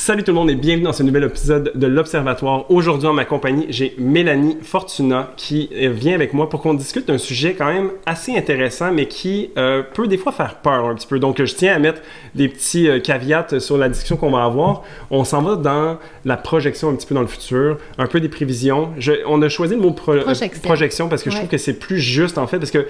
Salut tout le monde et bienvenue dans ce nouvel épisode de l'Observatoire. Aujourd'hui en ma compagnie, j'ai Mélanie Fortuna qui vient avec moi pour qu'on discute d'un sujet quand même assez intéressant mais qui peut des fois faire peur un petit peu. Donc je tiens à mettre des petits caveats sur la discussion qu'on va avoir. On s'en va dans la projection un petit peu dans le futur, un peu des prévisions. On a choisi le mot projection parce que je trouve que c'est plus juste en fait parce que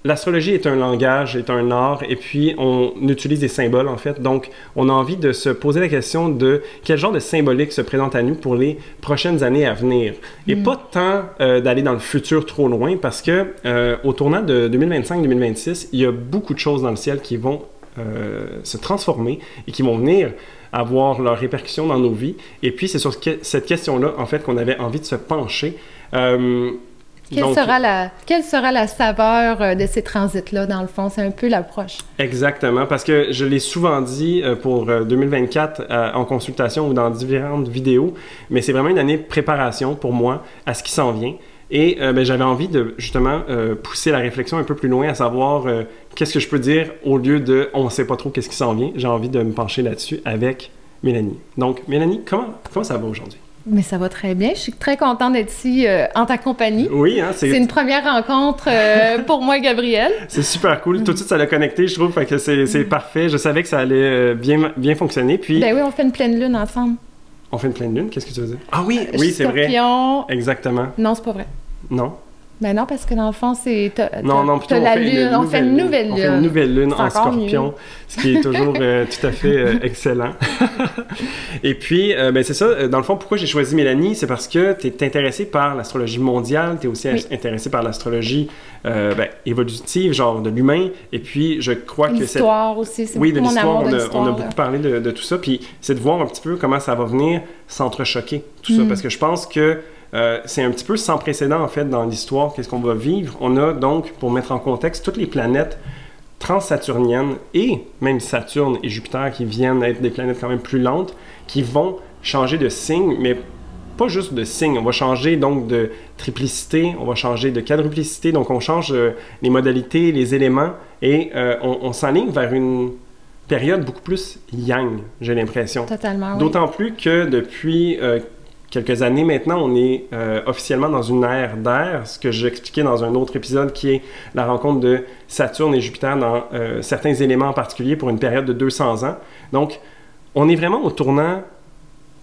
l'astrologie est un langage, est un art, et puis on utilise des symboles, en fait. Donc, on a envie de se poser la question de quel genre de symbolique se présente à nous pour les prochaines années à venir. Et pas tant d'aller dans le futur trop loin, parce que au tournant de 2025-2026, il y a beaucoup de choses dans le ciel qui vont se transformer et qui vont venir avoir leurs répercussions dans nos vies. Et puis, c'est sur cette question-là, en fait, qu'on avait envie de se pencher. Quelle sera la saveur de ces transits-là, dans le fond? C'est un peu l'approche. Exactement, parce que je l'ai souvent dit pour 2024 en consultation ou dans différentes vidéos, mais c'est vraiment une année de préparation pour moi à ce qui s'en vient. Et j'avais envie de, justement, pousser la réflexion un peu plus loin, à savoir qu'est-ce que je peux dire au lieu de « on ne sait pas trop qu'est-ce qui s'en vient ». J'ai envie de me pencher là-dessus avec Mélanie. Donc, Mélanie, comment ça va aujourd'hui? Mais ça va très bien. Je suis très contente d'être ici en ta compagnie. Oui, hein, c'est une première rencontre pour moi et Gabriel. C'est super cool. Tout de suite, ça l'a connecté, je trouve. Fait que c'est parfait. Je savais que ça allait bien fonctionner. Puis... Ben oui, on fait une pleine lune ensemble. On fait une pleine lune? Qu'est-ce que tu veux dire? Ah oui, oui, c'est vrai. Exactement. Non, c'est pas vrai. Non? Ben non, parce que dans le fond, c'est... Non, plutôt on fait une nouvelle lune. On fait une nouvelle lune en Scorpion, ce qui est toujours tout à fait excellent. Et puis, c'est ça, dans le fond, pourquoi j'ai choisi Mélanie, c'est parce que tu es intéressée par l'astrologie mondiale, tu es aussi intéressée par l'astrologie évolutive, genre de l'humain, et puis je crois que l'histoire aussi, c'est oui, de mon amour de l'histoire, on a beaucoup parlé de tout ça, puis c'est de voir un petit peu comment ça va venir s'entrechoquer, tout ça, parce que je pense que c'est un petit peu sans précédent, en fait, dans l'histoire, qu'est-ce qu'on va vivre. On a donc, pour mettre en contexte, toutes les planètes transsaturniennes et même Saturne et Jupiter qui viennent être des planètes quand même plus lentes, qui vont changer de signe, mais pas juste de signe. On va changer donc de triplicité, on va changer de quadruplicité, donc on change les modalités, les éléments, et on s'enligne vers une période beaucoup plus yang, j'ai l'impression. Totalement, oui. D'autant plus que depuis... quelques années maintenant, on est officiellement dans une ère d'air, ce que j'expliquais dans un autre épisode qui est la rencontre de Saturne et Jupiter dans certains éléments en particulier pour une période de 200 ans. Donc, on est vraiment au tournant,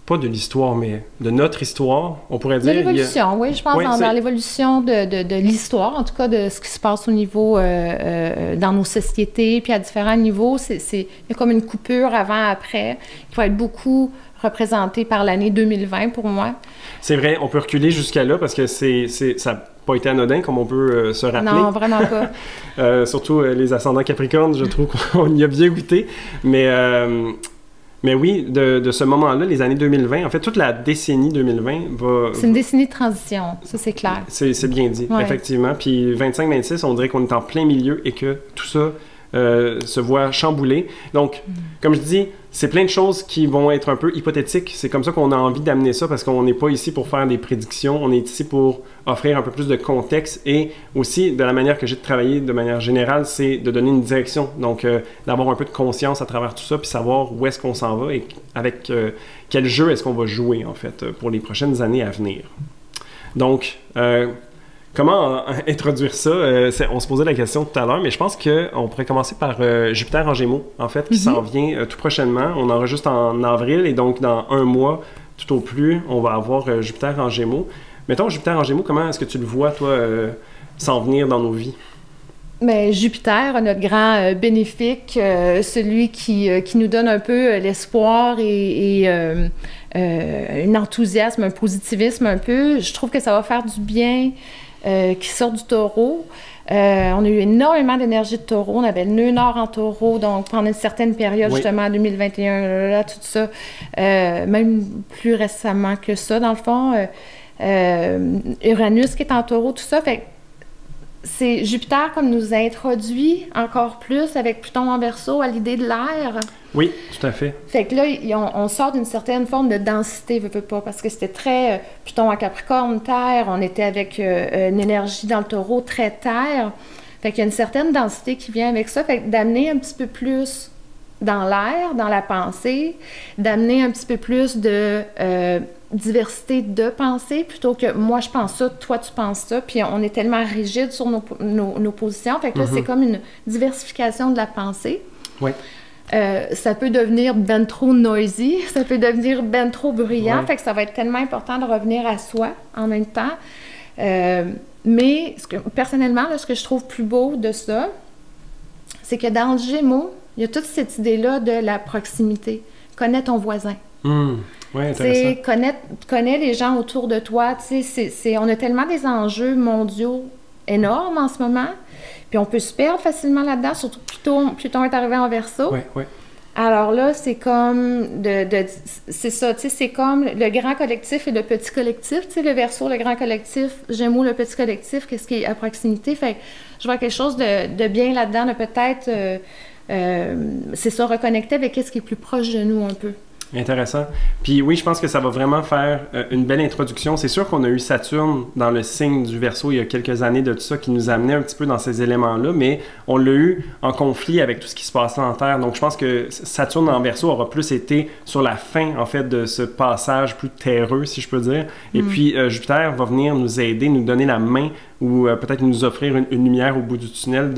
pas de l'histoire, mais de notre histoire, on pourrait dire. De l'évolution, oui, je pense dans l'évolution de l'histoire, en tout cas de ce qui se passe au niveau dans nos sociétés, puis à différents niveaux. Il y a comme une coupure avant-après qui va être beaucoup représentée par l'année 2020 pour moi. C'est vrai, on peut reculer jusqu'à là parce que ça n'a pas été anodin comme on peut se rappeler. Non, vraiment pas. Surtout les ascendants Capricorne, je trouve qu'on y a bien goûté. Mais oui, de ce moment-là, les années 2020, en fait, toute la décennie 2020 va... C'est une décennie de transition, ça c'est clair. C'est bien dit, effectivement. Puis 25-26, on dirait qu'on est en plein milieu et que tout ça se voit chambouler. Donc, comme je dis, c'est plein de choses qui vont être un peu hypothétiques. C'est comme ça qu'on a envie d'amener ça parce qu'on n'est pas ici pour faire des prédictions. On est ici pour offrir un peu plus de contexte et aussi, de la manière que j'ai de travailler de manière générale, c'est de donner une direction. Donc, d'avoir un peu de conscience à travers tout ça puis savoir où est-ce qu'on s'en va et avec quel jeu est-ce qu'on va jouer, en fait, pour les prochaines années à venir. Donc, comment introduire ça? On se posait la question tout à l'heure, mais je pense qu'on pourrait commencer par Jupiter en Gémeaux, en fait, qui s'en vient tout prochainement. On enregistre en avril, et donc dans un mois, tout au plus, on va avoir Jupiter en Gémeaux. Mettons, Jupiter en Gémeaux, comment est-ce que tu le vois, toi, s'en venir dans nos vies? Mais Jupiter, notre grand bénéfique, celui qui nous donne un peu l'espoir et un enthousiasme, un positivisme un peu, je trouve que ça va faire du bien qui sort du Taureau. On a eu énormément d'énergie de Taureau. On avait le nœud nord en Taureau, donc pendant une certaine période, justement, en 2021, tout ça, même plus récemment que ça, dans le fond. Uranus qui est en Taureau, tout ça. Fait c'est Jupiter comme nous introduit encore plus avec Pluton en Verseau à l'idée de l'air. Oui, tout à fait. Fait que là, on sort d'une certaine forme de densité, veux pas, parce que c'était très Pluton en Capricorne, terre, on était avec une énergie dans le Taureau très terre. Fait qu'il y a une certaine densité qui vient avec ça, fait que d'amener un petit peu plus dans l'air, dans la pensée, d'amener un petit peu plus de diversité de pensée, plutôt que moi je pense ça, toi tu penses ça, puis on est tellement rigide sur nos positions. Fait que là, c'est comme une diversification de la pensée. Oui. Ça peut devenir ben trop noisy, ça peut devenir ben trop bruyant, Ouais. fait que ça va être tellement important de revenir à soi en même temps. Mais personnellement, là, ce que je trouve plus beau de ça, c'est que dans le Gémeaux, il y a toute cette idée-là de la proximité. Connais ton voisin. Oui, intéressant. Connais les gens autour de toi. On a tellement des enjeux mondiaux énormes en ce moment, puis on peut se perdre facilement là-dedans, surtout Pluton est arrivé en Verseau. Oui, oui. Alors là, c'est comme c'est ça, tu sais, c'est comme le grand collectif et le petit collectif, tu sais, le Verseau, le grand collectif, Gémeaux, le petit collectif, qu'est-ce qui est à proximité. Fait que je vois quelque chose de bien là-dedans, de peut-être, c'est ça, reconnecter avec ce qui est plus proche de nous un peu. Intéressant. Puis oui, je pense que ça va vraiment faire une belle introduction. C'est sûr qu'on a eu Saturne dans le signe du Verseau il y a quelques années de tout ça qui nous amenait un petit peu dans ces éléments-là, mais on l'a eu en conflit avec tout ce qui se passait en Terre. Donc je pense que Saturne en Verseau aura plus été sur la fin, en fait, de ce passage plus terreux, si je peux dire. Et puis Jupiter va venir nous aider, nous donner la main ou peut-être nous offrir une lumière au bout du tunnel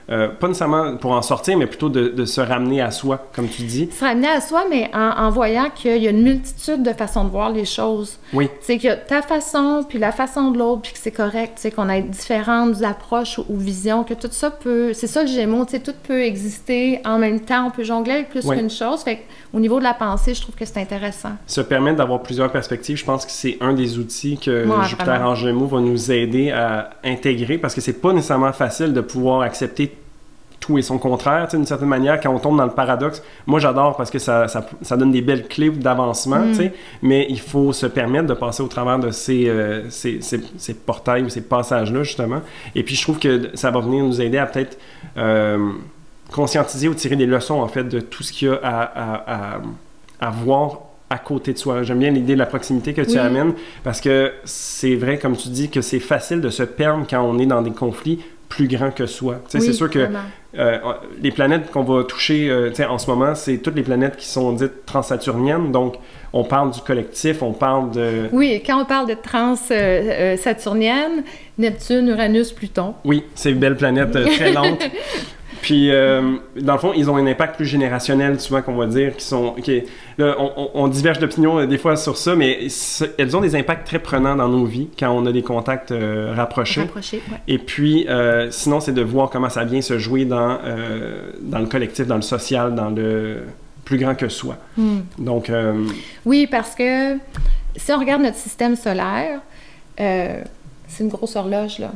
pas nécessairement pour en sortir, mais plutôt de se ramener à soi, comme tu dis. Se ramener à soi, mais en voyant qu'il y a une multitude de façons de voir les choses. Oui. C'est qu'il y a ta façon, puis la façon de l'autre, puis que c'est correct, tu sais, qu'on a différentes approches ou visions, que tout ça peut... C'est ça le Gémeaux, tu sais, tout peut exister en même temps, on peut jongler avec plus qu'une chose. Fait qu'au niveau de la pensée, je trouve que c'est intéressant. Se permettre d'avoir plusieurs perspectives, je pense que c'est un des outils que Jupiter en Gémeaux va nous aider à intégrer, parce que c'est pas nécessairement facile de pouvoir accepter tout et son contraire, d'une certaine manière, quand on tombe dans le paradoxe. Moi, j'adore parce que ça donne des belles clés d'avancement, mais il faut se permettre de passer au travers de ces portails ou ces passages-là, justement. Et puis, je trouve que ça va venir nous aider à peut-être conscientiser ou tirer des leçons, en fait, de tout ce qu'il y a à voir à côté de soi. J'aime bien l'idée de la proximité que tu amènes, parce que c'est vrai, comme tu dis, que c'est facile de se perdre quand on est dans des conflits plus grands que soi. C'est sûr que les planètes qu'on va toucher en ce moment, c'est toutes les planètes qui sont dites transsaturniennes, donc on parle du collectif, on parle de... Oui, quand on parle de transsaturnienne, Neptune, Uranus, Pluton. Oui, c'est une belle planète très lente. Puis, dans le fond, ils ont un impact plus générationnel, souvent, qu'on va dire, là, on diverge d'opinion des fois sur ça, mais elles ont des impacts très prenants dans nos vies quand on a des contacts rapprochés. Et puis, sinon, c'est de voir comment ça vient se jouer dans le collectif, dans le social, dans le plus grand que soi. Donc... Oui, parce que si on regarde notre système solaire... c'est une grosse horloge, là.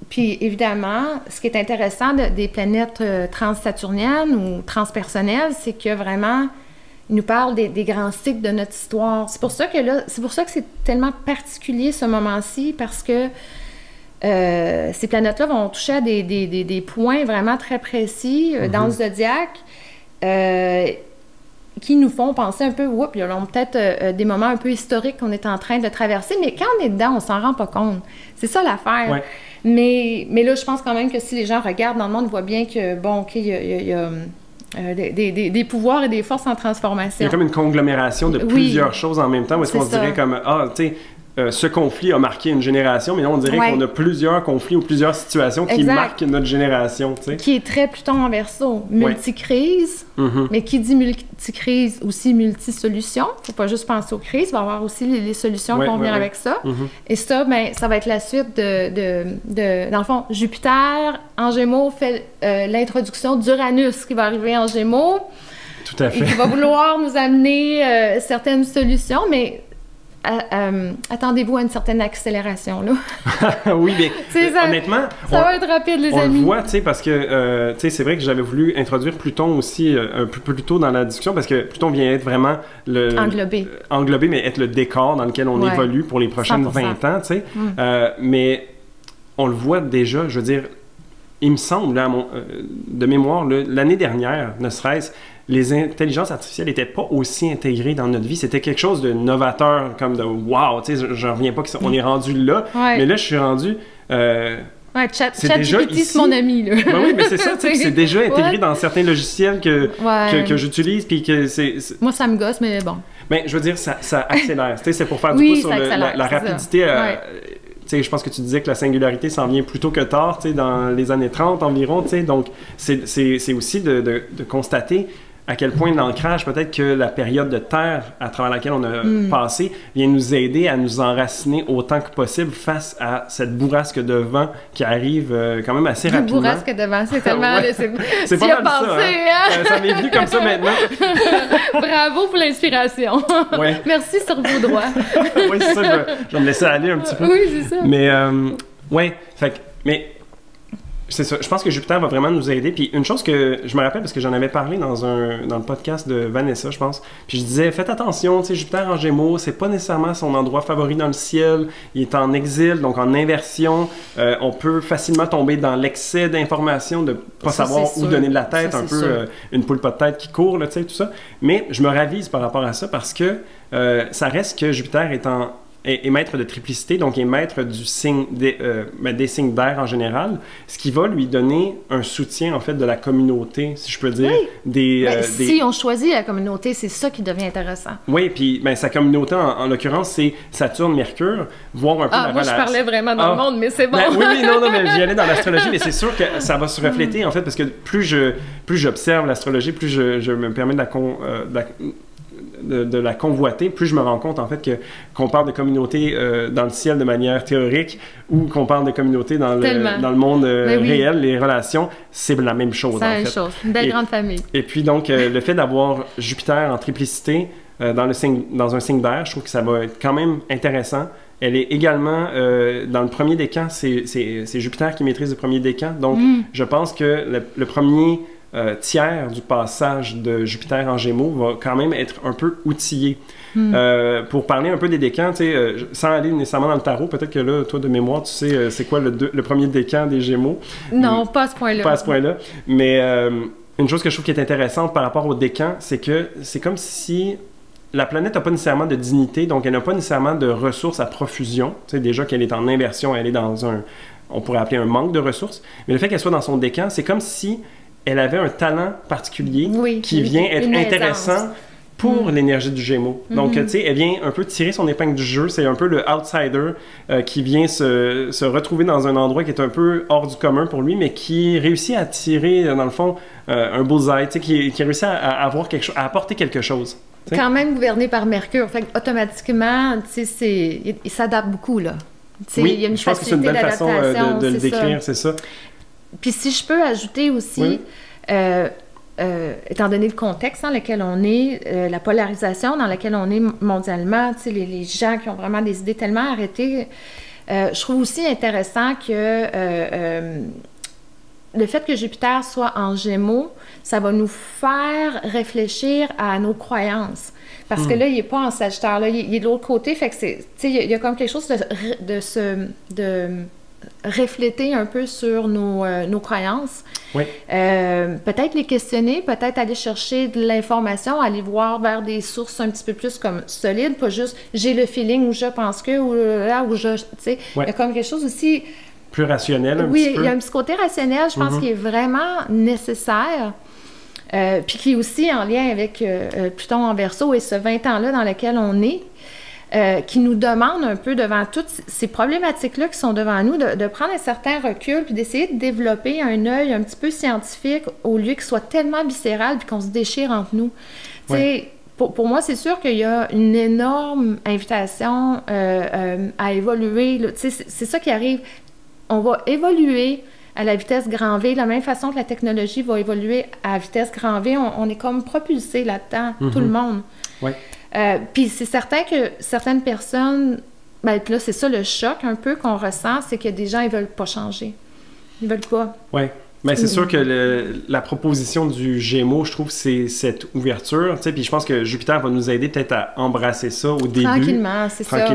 Puis évidemment, ce qui est intéressant des planètes transsaturniennes ou transpersonnelles, c'est que vraiment, ils nous parlent des grands cycles de notre histoire. C'est pour ça que c'est tellement particulier ce moment-ci, parce que ces planètes-là vont toucher à des points vraiment très précis dans le zodiaque, qui nous font penser un peu, il y a peut-être des moments un peu historiques qu'on est en train de traverser, mais quand on est dedans, on s'en rend pas compte. C'est ça l'affaire. Ouais. Mais là, je pense quand même que si les gens regardent dans le monde, ils voient bien que, il y a des pouvoirs et des forces en transformation. Il y a comme une conglomération de plusieurs choses en même temps, où est-ce qu'on se dirait comme, tu sais, ce conflit a marqué une génération, mais là, on dirait qu'on a plusieurs conflits ou plusieurs situations qui marquent notre génération, tu sais. Qui est très Pluton en Verseau. Multicrise, mais qui dit multicrise aussi multisolution. Faut pas juste penser aux crises, il va y avoir aussi les solutions qui vont venir avec ça. Et ça, ça va être la suite dans le fond, Jupiter en Gémeaux fait l'introduction d'Uranus qui va arriver en Gémeaux. Tout à fait. Et qui va vouloir nous amener certaines solutions, mais attendez-vous à une certaine accélération, là. Oui, mais honnêtement... Ça va être rapide, les amis. On le voit, tu sais, parce que, c'est vrai que j'avais voulu introduire Pluton aussi un peu plus tôt dans la discussion, parce que Pluton vient être vraiment englobé, mais être le décor dans lequel on évolue pour les prochaines 20 ans, tu sais. Mais on le voit déjà, je veux dire, il me semble, là, de mémoire, l'année dernière, ne serait-ce, les intelligences artificielles n'étaient pas aussi intégrées dans notre vie. C'était quelque chose de novateur, comme de « wow », tu sais, je reviens pas qu'on est rendu là. Mais là, je suis rendu... Ouais, c'est déjà ChatGPT, ici. c'est mon ami, là. Ben oui, mais c'est ça, tu sais, c'est déjà intégré dans certains logiciels que j'utilise, puis que c'est... Moi, ça me gosse, mais bon. Ben, je veux dire, ça accélère. Tu sais, c'est pour faire du coup sur la rapidité. Tu sais, je pense que tu disais que la singularité s'en vient plus tôt que tard, tu sais, dans les années 30 environ, tu sais. Donc, c'est aussi de constater à quel point l'ancrage, peut-être que la période de terre à travers laquelle on a passé vient nous aider à nous enraciner autant que possible face à cette bourrasque de vent qui arrive quand même assez rapidement. Bourrasque de vent, c'est tellement... C'est pas mal pensé, ça, hein? Ça m'est venu comme ça maintenant. Bravo pour l'inspiration. Ouais. Merci, cerveau droit. Oui, c'est ça, je vais me laisser aller un petit peu. Oui, c'est ça. Mais, ouais, fait que, mais... C'est ça. Je pense que Jupiter va vraiment nous aider. Puis une chose que je me rappelle, parce que j'en avais parlé dans le podcast de Vanessa, je pense. Puis je disais, faites attention, tu sais, Jupiter en Gémeaux, c'est pas nécessairement son endroit favori dans le ciel. Il est en exil, donc en inversion. On peut facilement tomber dans l'excès d'informations, de pas savoir où donner de la tête, ça, un peu une poule pas de tête qui court, là, tu sais, tout ça. Mais je me ravise par rapport à ça parce que ça reste que Jupiter est maître de triplicité, donc est maître du signe des signes d'air en général, ce qui va lui donner un soutien, en fait, de la communauté, si je peux dire. Oui. Si on choisit la communauté, c'est ça qui devient intéressant. Oui, puis sa communauté, en l'occurrence, c'est Saturne-Mercure, voir un peu la relation. Je parlais vraiment dans le monde, mais c'est bon. Oui, non, mais j'y allais dans l'astrologie, mais c'est sûr que ça va se refléter, en fait, parce que plus j'observe l'astrologie, plus je me permets de la convoiter, plus je me rends compte en fait qu'on parle de communauté dans le ciel de manière théorique ou qu'on parle de communauté dans le monde réel, les relations, c'est la même chose. C'est la même chose, une belle grande famille. Et puis donc, le fait d'avoir Jupiter en triplicité dans un signe d'air, je trouve que ça va être quand même intéressant. Elle est également dans le premier décan, c'est Jupiter qui maîtrise le premier décan, donc je pense que le premier tiers du passage de Jupiter en Gémeaux va quand même être un peu outillé. Pour parler un peu des décans, sans aller nécessairement dans le tarot, peut-être que là, toi de mémoire, tu sais c'est quoi le premier décan des Gémeaux? Non, pas à ce point-là. Pas à ce point-là. Mais une chose que je trouve qui est intéressante par rapport au décan, c'est que c'est comme si la planète n'a pas nécessairement de dignité, donc elle n'a pas nécessairement de ressources à profusion. Tu sais, déjà qu'elle est en inversion, elle est dans on pourrait appeler un manque de ressources. Mais le fait qu'elle soit dans son décan, c'est comme si elle avait un talent particulier qui vient être intéressant pour l'énergie du Gémeaux. Donc, tu sais, elle vient un peu tirer son épingle du jeu. C'est un peu le outsider qui vient se retrouver dans un endroit qui est un peu hors du commun pour lui, mais qui réussit à tirer, dans le fond, un bullseye, tu sais, qui réussit à avoir quelque chose, à apporter quelque chose. T'sais? Quand même gouverné par Mercure. Fait automatiquement, tu sais, il s'adapte beaucoup, là. Oui, il y a une je pense que c'est une belle façon de le décrire, c'est ça. Puis si je peux ajouter aussi, étant donné le contexte dans lequel on est, la polarisation dans laquelle on est mondialement, tu sais, les gens qui ont vraiment des idées tellement arrêtées, je trouve aussi intéressant que le fait que Jupiter soit en Gémeaux, ça va nous faire réfléchir à nos croyances. Parce que là, il n'est pas en Sagittaire, là, il est de l'autre côté, fait que c'est, tu sais, il y a comme quelque chose de refléter un peu sur nos croyances. Oui. Peut-être les questionner, peut-être aller chercher de l'information, aller voir vers des sources un petit peu plus comme solides, pas juste j'ai le feeling ou je pense que, ou là, ou je, tu sais, il y a comme quelque chose aussi... Plus rationnel un petit peu. Oui, il y a un petit côté rationnel, je pense, qui est vraiment nécessaire. Puis qui est aussi en lien avec Pluton en Verseau et ce 20 ans-là dans lequel on est, qui nous demande un peu devant toutes ces problématiques-là qui sont devant nous, de prendre un certain recul puis d'essayer de développer un œil un petit peu scientifique au lieu qu'il soit tellement viscéral puis qu'on se déchire entre nous. Tu sais, pour moi, c'est sûr qu'il y a une énorme invitation à évoluer. Tu sais, c'est ça qui arrive. On va évoluer à la vitesse grand V, de la même façon que la technologie va évoluer à vitesse grand V, on est comme propulsé là-dedans, tout le monde. Oui. Puis c'est certain que certaines personnes, ben là, c'est ça le choc un peu qu'on ressent, c'est que des gens, ils veulent pas changer. Ils veulent pas. Oui. Mais c'est sûr que la proposition du Gémeaux, je trouve, c'est cette ouverture. Tu sais, puis je pense que Jupiter va nous aider peut-être à embrasser ça au début. Tranquillement, c'est ça.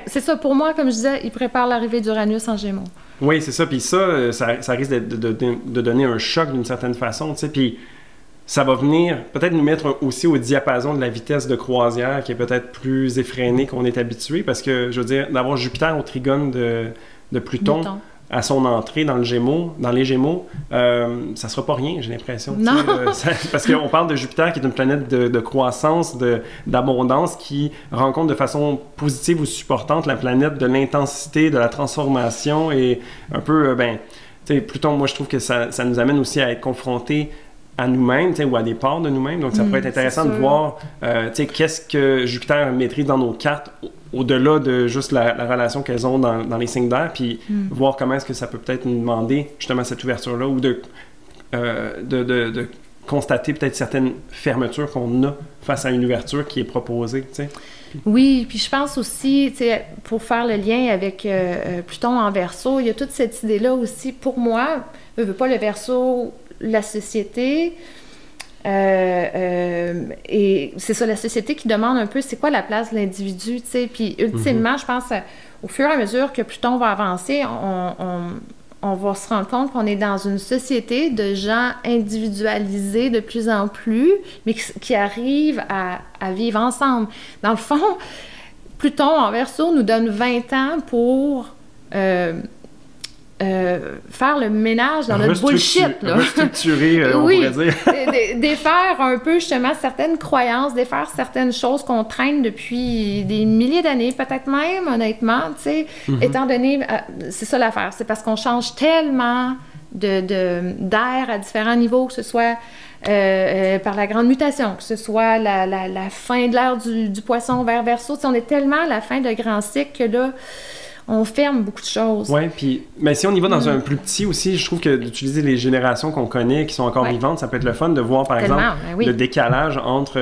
C'est ça, pour moi, comme je disais, il prépare l'arrivée d'Uranus en Gémeaux. Oui, c'est ça. Puis ça risque de donner un choc d'une certaine façon. Tu sais, puis ça va venir peut-être nous mettre aussi au diapason de la vitesse de croisière qui est peut-être plus effrénée qu'on est habitué. Parce que, je veux dire, d'avoir Jupiter au trigone de Pluton. à son entrée dans les Gémeaux, ça sera pas rien, j'ai l'impression. Non! Parce qu'on parle de Jupiter qui est une planète de croissance, d'abondance, qui rencontre de façon positive ou supportante la planète de l'intensité, de la transformation et un peu, Pluton, moi je trouve que ça nous amène aussi à être confrontés à nous-mêmes, ou à des parts de nous-mêmes. Donc, ça pourrait être intéressant de voir, qu'est-ce que Jupiter maîtrise dans nos cartes, au-delà de juste la relation qu'elles ont dans les signes d'air, puis voir comment est-ce que ça peut peut-être nous demander, justement, cette ouverture-là, ou de constater peut-être certaines fermetures qu'on a face à une ouverture qui est proposée, tu sais. Oui, puis je pense aussi, pour faire le lien avec Pluton en Verseau, il y a toute cette idée-là aussi, pour moi, je veux pas le Verseau, la société, et c'est ça, la société qui demande un peu c'est quoi la place de l'individu, tu sais, puis ultimement, je pense, au fur et à mesure que Pluton va avancer, on va se rendre compte qu'on est dans une société de gens individualisés de plus en plus, mais qui arrivent à vivre ensemble. Dans le fond, Pluton en Verseau nous donne 20 ans pour faire le ménage dans notre bullshit. Là. Restructurer, on pourrait dire. Défaire un peu, justement, certaines croyances, défaire certaines choses qu'on traîne depuis des milliers d'années, peut-être même, honnêtement, tu sais, étant donné... c'est ça l'affaire, c'est parce qu'on change tellement d'air à différents niveaux, que ce soit par la grande mutation, que ce soit la fin de l'ère du poisson vers Verseau. Tu sais, on est tellement à la fin de grand cycle que là... on ferme beaucoup de choses. Oui, puis mais si on y va dans un plus petit aussi, je trouve que d'utiliser les générations qu'on connaît, qui sont encore vivantes, ça peut être le fun de voir, par exemple, le décalage entre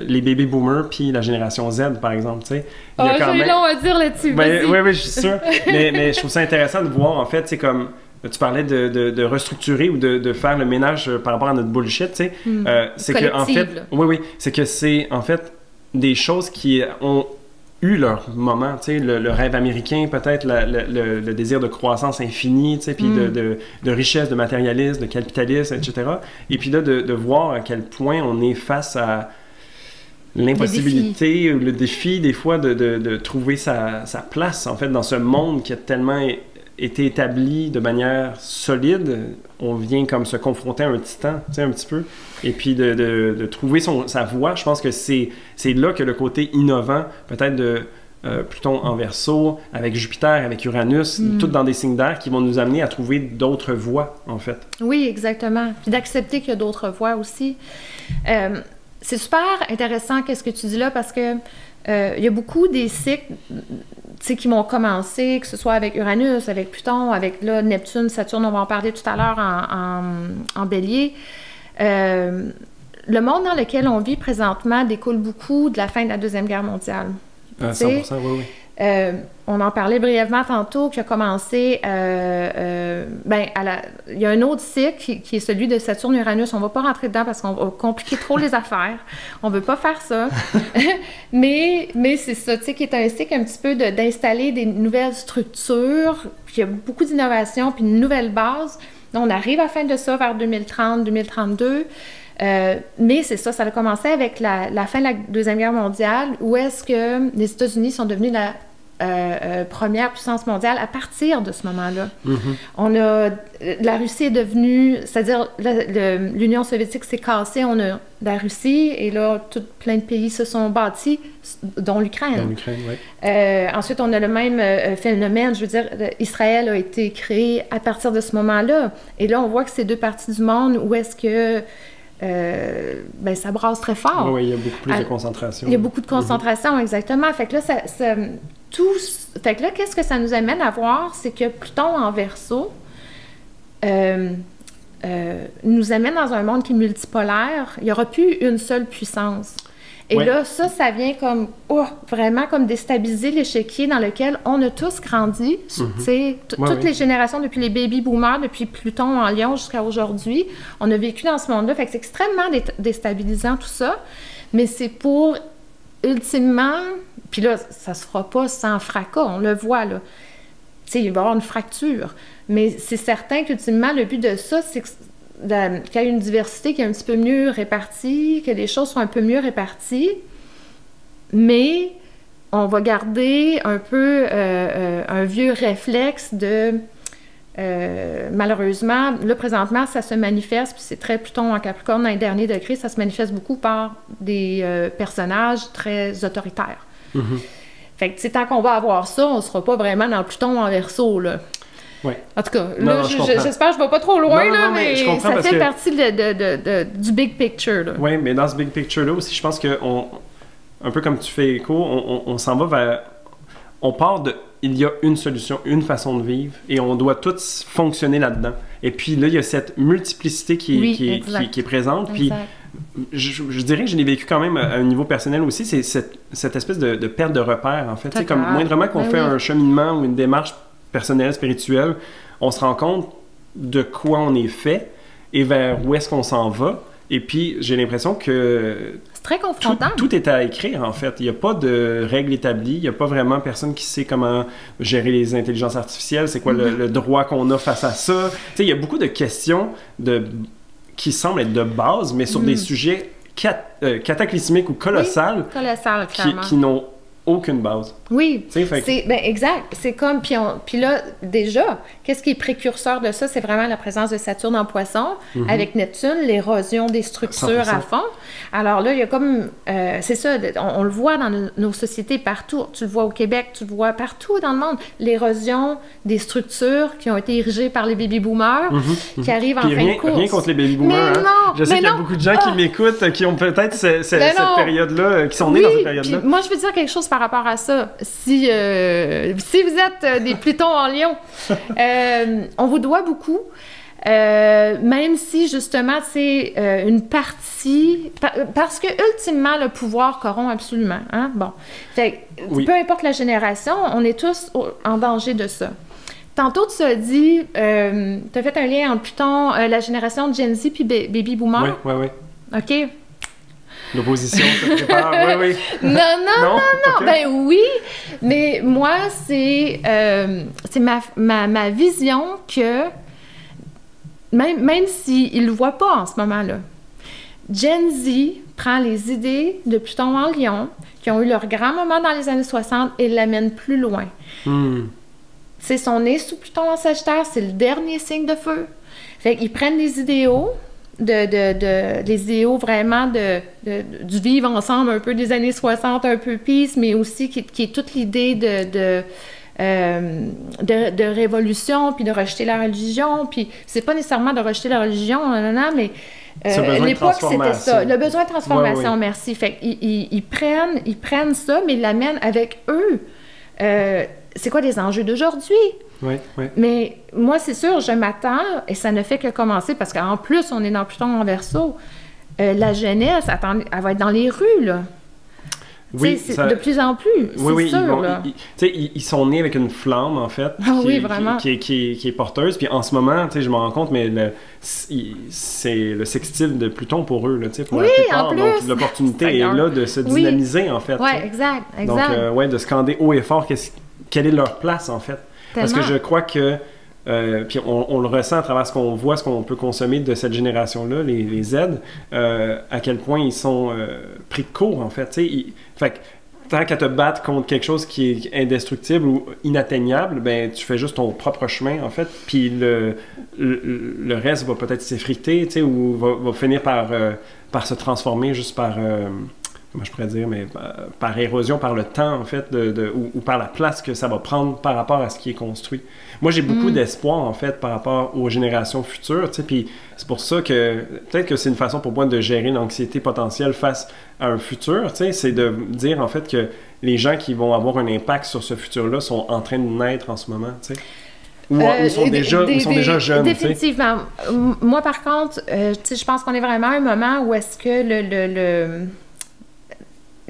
les baby boomers puis la génération Z, par exemple, tu sais. J'ai long à dire là-dessus, oui, je suis sûr. mais je trouve ça intéressant de voir, en fait, c'est comme... Tu parlais de restructurer ou de faire le ménage par rapport à notre bullshit, tu sais. C'est que, en fait... Oui, c'est que c'est, en fait, des choses qui ont eu leur moment, tu sais, le rêve américain, peut-être le désir de croissance infinie, tu sais, puis de richesse, de matérialisme, de capitalisme, etc. Et puis là, de voir à quel point on est face à l'impossibilité ou le défi, des fois, de trouver sa place, en fait, dans ce monde qui a tellement été établi de manière solide. On vient comme se confronter à un titan, tu sais, un petit peu. Et puis de trouver sa voie, je pense que c'est là que le côté innovant, peut-être de Pluton en Verseau, avec Jupiter, avec Uranus, toutes dans des signes d'air qui vont nous amener à trouver d'autres voies, en fait. Oui, exactement. Puis d'accepter qu'il y a d'autres voies aussi. C'est super intéressant qu'est-ce que tu dis là, parce que il y a beaucoup des cycles qui vont commencer, que ce soit avec Uranus, avec Pluton, avec là, Neptune, Saturne, on va en parler tout à l'heure en Bélier. Le monde dans lequel on vit présentement découle beaucoup de la fin de la Deuxième Guerre mondiale. 100%, oui. On en parlait brièvement tantôt, qui a commencé... il y a un autre cycle qui est celui de Saturne-Uranus. On ne va pas rentrer dedans parce qu'on va compliquer trop les affaires. On ne veut pas faire ça. mais c'est ça, tu sais, qui est un cycle un petit peu d'installer des nouvelles structures. Puis il y a beaucoup d'innovations, puis une nouvelle base. Donc, on arrive à la fin de ça vers 2030, 2032. Mais c'est ça a commencé avec la fin de la Deuxième Guerre mondiale, où est-ce que les États-Unis sont devenus la première puissance mondiale à partir de ce moment-là. La Russie est devenue, c'est-à-dire l'Union soviétique s'est cassée, on a la Russie, et là, plein de pays se sont bâtis, dont l'Ukraine. Ensuite, on a le même phénomène, je veux dire, Israël a été créé à partir de ce moment-là, et là, on voit que c'est deux parties du monde où est-ce que ça brasse très fort. Oui, il y a beaucoup plus de concentration. Il y a beaucoup de concentration, exactement. Fait que là, fait que là, qu'est-ce que ça nous amène à voir? C'est que Pluton en Verseau nous amène dans un monde qui est multipolaire. Il n'y aura plus une seule puissance. Et là, ça vient comme, vraiment comme déstabiliser l'échiquier dans lequel on a tous grandi. Toutes les générations, depuis les baby boomers, depuis Pluton en Lion jusqu'à aujourd'hui, on a vécu dans ce monde-là. Fait que c'est extrêmement déstabilisant tout ça. Mais c'est pour, ultimement, puis là, ça se fera pas sans fracas, on le voit, là. Tu sais, il va y avoir une fracture. Mais c'est certain qu'ultimement, le but de ça, c'est qu'il y ait une diversité qui est un petit peu mieux répartie, que les choses soient un peu mieux réparties, mais on va garder un peu un vieux réflexe de malheureusement, là, présentement, ça se manifeste, puis c'est très Pluton en Capricorne dans les derniers degrés, ça se manifeste beaucoup par des personnages très autoritaires. Fait que, tant qu'on va avoir ça, on sera pas vraiment dans Pluton en Verseau, là. Ouais. En tout cas, là, j'espère que je ne vais pas trop loin, là, mais ça fait partie du big picture. Oui, mais dans ce big picture-là aussi, je pense que, un peu comme tu fais écho, on s'en va vers... On part de... Il y a une solution, une façon de vivre, et on doit tous fonctionner là-dedans. Et puis là, il y a cette multiplicité qui est présente. Puis je dirais que je l'ai vécu quand même à un niveau personnel aussi, c'est cette espèce de perte de repère, en fait. Comme moindrement qu'on fait un cheminement ou une démarche personnelle, spirituelle, on se rend compte de quoi on est fait et vers où est-ce qu'on s'en va. Et puis, j'ai l'impression que... C'est très confrontant. Tout est à écrire, en fait. Il n'y a pas de règles établies. Il n'y a pas vraiment personne qui sait comment gérer les intelligences artificielles. C'est quoi le droit qu'on a face à ça? Tu sais, il y a beaucoup de questions qui semblent être de base, mais sur des sujets cataclysmiques ou colossales. Oui, colossales, clairement. Qui n'ont aucune base. Oui, exact. C'est comme, puis là, déjà, qu'est-ce qui est précurseur de ça? C'est vraiment la présence de Saturne en Poisson, avec Neptune, l'érosion des structures 100%. À fond. Alors là, il y a comme, c'est ça, on le voit dans nos sociétés partout. Tu le vois au Québec, tu le vois partout dans le monde. L'érosion des structures qui ont été érigées par les baby-boomers, qui arrivent en fin de course. Rien contre les baby-boomers. Mais non, je sais qu'il y a beaucoup de gens qui m'écoutent, qui ont peut-être cette période-là, qui sont nés dans cette période-là. Moi, je veux dire quelque chose par rapport à ça. Si vous êtes des Plutons en Lion, on vous doit beaucoup, même si justement c'est une partie, parce que ultimement le pouvoir corrompt absolument. Hein? Bon, fait, peu importe la génération, on est tous en danger de ça. Tantôt, tu as dit, tu as fait un lien entre Pluton, la génération de Gen Z puis Baby Boomer. Oui. OK. L'opposition se prépare, oui. Non. Okay. Ben oui, mais moi, c'est ma vision que, même s'ils ne le voient pas en ce moment-là, Gen Z prend les idées de Pluton en Lion, qui ont eu leur grand moment dans les années 60, et l'amène plus loin. C'est son nez sous Pluton en Sagittaire, c'est le dernier signe de feu. Fait qu'ils prennent les idéaux, les idéaux vraiment du vivre ensemble un peu des années 60, un peu peace, mais aussi qui est toute l'idée de révolution, puis de rejeter la religion, puis c'est pas nécessairement de rejeter la religion, mais l'époque, c'était ça. Le besoin de transformation, merci. Fait qu'ils prennent ça, mais ils l'amènent avec eux. C'est quoi les enjeux d'aujourd'hui? Oui. Mais moi, c'est sûr, je m'attends, et ça ne fait que commencer, parce qu'en plus, on est dans Pluton en Verseau. La jeunesse, elle va être dans les rues, là. Oui, de plus en plus, c'est sûr. Ils sont nés avec une flamme, en fait, qui est porteuse. Puis en ce moment, je me rends compte, mais c'est le sextile de Pluton pour eux, là, pour la plupart. En plus. Donc l'opportunité est là de se dynamiser, en fait. Oui, exact. Donc, de scander haut et fort quelle est leur place, en fait. Tellement. Parce que je crois que, puis on le ressent à travers ce qu'on voit, ce qu'on peut consommer de cette génération-là, les Z, à quel point ils sont pris de court, en fait. Fait que tant qu'à te battre contre quelque chose qui est indestructible ou inatteignable, ben tu fais juste ton propre chemin, en fait, puis le reste va peut-être s'effriter, ou va finir par se transformer juste par... comment je pourrais dire, mais par érosion, par le temps, en fait, ou par la place que ça va prendre par rapport à ce qui est construit. Moi, j'ai beaucoup d'espoir, en fait, par rapport aux générations futures, puis c'est pour ça que, peut-être que c'est une façon pour moi de gérer l'anxiété potentielle face à un futur, c'est de dire, en fait, que les gens qui vont avoir un impact sur ce futur-là sont en train de naître en ce moment, ou sont déjà jeunes. Définitivement. Moi, par contre, je pense qu'on est vraiment à un moment où est-ce que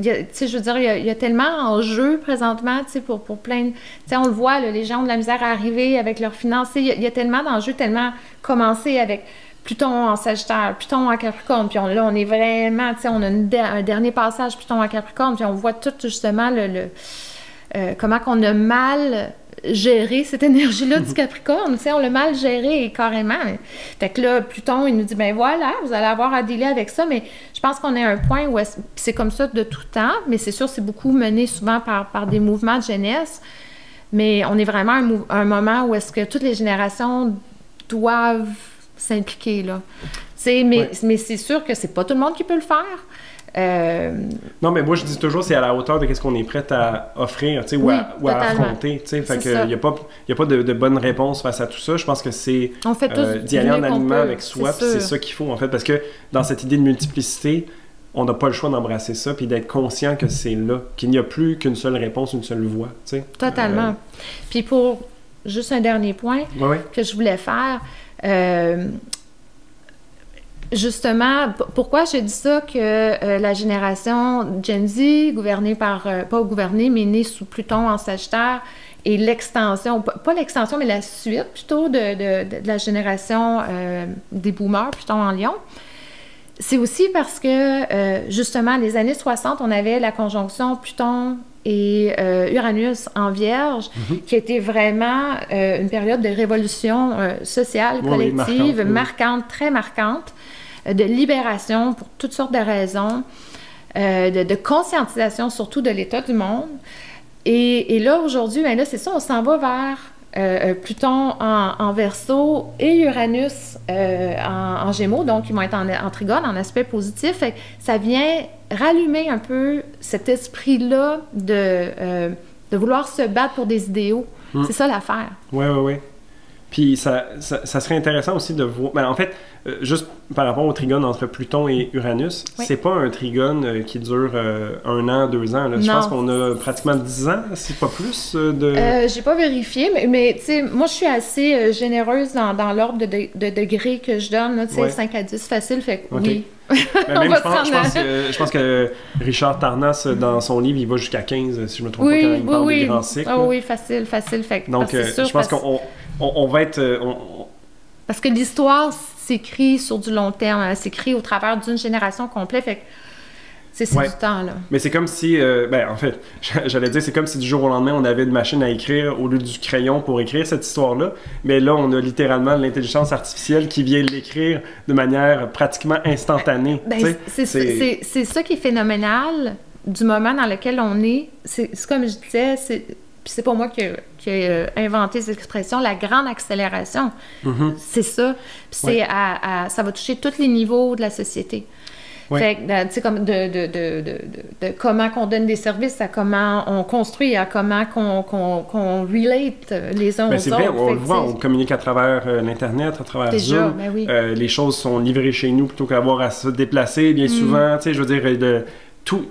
je veux dire, il y a tellement en jeu présentement, pour plein de... on le voit, là, les gens ont de la misère à arriver avec leurs finances. Il y a tellement d'enjeux, tellement commencé avec Pluton en Sagittaire, Pluton en Capricorne, puis là, on est vraiment, on a un dernier passage Pluton en Capricorne, puis on voit tout, justement, comment qu'on a mal gérer cette énergie-là du Capricorne. On l'a mal géré carrément. Fait que là, Pluton, il nous dit, ben voilà, vous allez avoir à dealer avec ça, mais je pense qu'on est à un point où c'est comme ça de tout temps, mais c'est sûr, c'est beaucoup mené souvent par des mouvements de jeunesse. mais on est vraiment un moment où est-ce que toutes les générations doivent s'impliquer, là. Mais c'est sûr que c'est pas tout le monde qui peut le faire. Non, mais moi, je dis toujours, c'est à la hauteur de ce qu'on est prêt à offrir, ou à affronter. Fait qu'il n'y a pas de bonne réponse face à tout ça. Je pense que c'est d'y aller en alignement avec soi, puis c'est ça qu'il faut, en fait. Parce que dans cette idée de multiplicité, on n'a pas le choix d'embrasser ça, puis d'être conscient que c'est là, qu'il n'y a plus qu'une seule réponse, une seule voie. Totalement. Puis pour juste un dernier point que je voulais faire... Justement, pourquoi je dis ça que la génération Gen Z, gouvernée par, pas gouvernée, mais née sous Pluton en Sagittaire, et l'extension, pas l'extension, mais la suite plutôt de la génération des boomers, Pluton en Lion, c'est aussi parce que, justement, les années 60, on avait la conjonction Pluton et Uranus en Vierge, qui était vraiment une période de révolution sociale, collective, marquante, très marquante, de libération pour toutes sortes de raisons, de conscientisation surtout de l'état du monde. Et là, aujourd'hui, ben là, c'est ça, on s'en va vers Pluton en Verseau et Uranus en Gémeaux, donc ils vont être en Trigone, en aspect positif. Fait que ça vient rallumer un peu cet esprit-là de vouloir se battre pour des idéaux. C'est ça l'affaire. Oui. Puis ça serait intéressant aussi de voir... Ben, en fait, juste par rapport au trigone entre Pluton et Uranus, c'est pas un trigone qui dure 1 an, 2 ans. Là. Je pense qu'on a pratiquement 10 ans, c'est pas plus de... J'ai pas vérifié, mais tu sais, moi je suis assez généreuse dans l'ordre de degrés que je donne, tu sais, 5 à 10 facile, fait que oui. Même, je pense que Richard Tarnas, dans son livre, il va jusqu'à 15, si je me trompe pas, quand il parle des grands cycles. Oui, facile. Fait que, donc, je pense qu'on va être... Parce que l'histoire s'écrit sur du long terme, elle s'écrit au travers d'une génération complète, fait que c'est du temps, là. Mais c'est comme si, en fait, j'allais dire, c'est comme si du jour au lendemain, on avait une machine à écrire au lieu du crayon pour écrire cette histoire-là. Mais là, on a littéralement l'intelligence artificielle qui vient l'écrire de manière pratiquement instantanée. C'est ça qui est phénoménal du moment dans lequel on est. C'est comme je disais, c'est pas moi qui ai inventé cette expression, la grande accélération. C'est ça. Puis ça va toucher tous les niveaux de la société. Fait que, tu sais, comme de comment qu'on donne des services, à comment on construit, à comment qu'on relate les uns aux autres. C'est vrai, on le voit, on communique à travers l'Internet, à travers Zoom. Les choses sont livrées chez nous plutôt qu'avoir à se déplacer. Bien souvent, tu sais, je veux dire, tout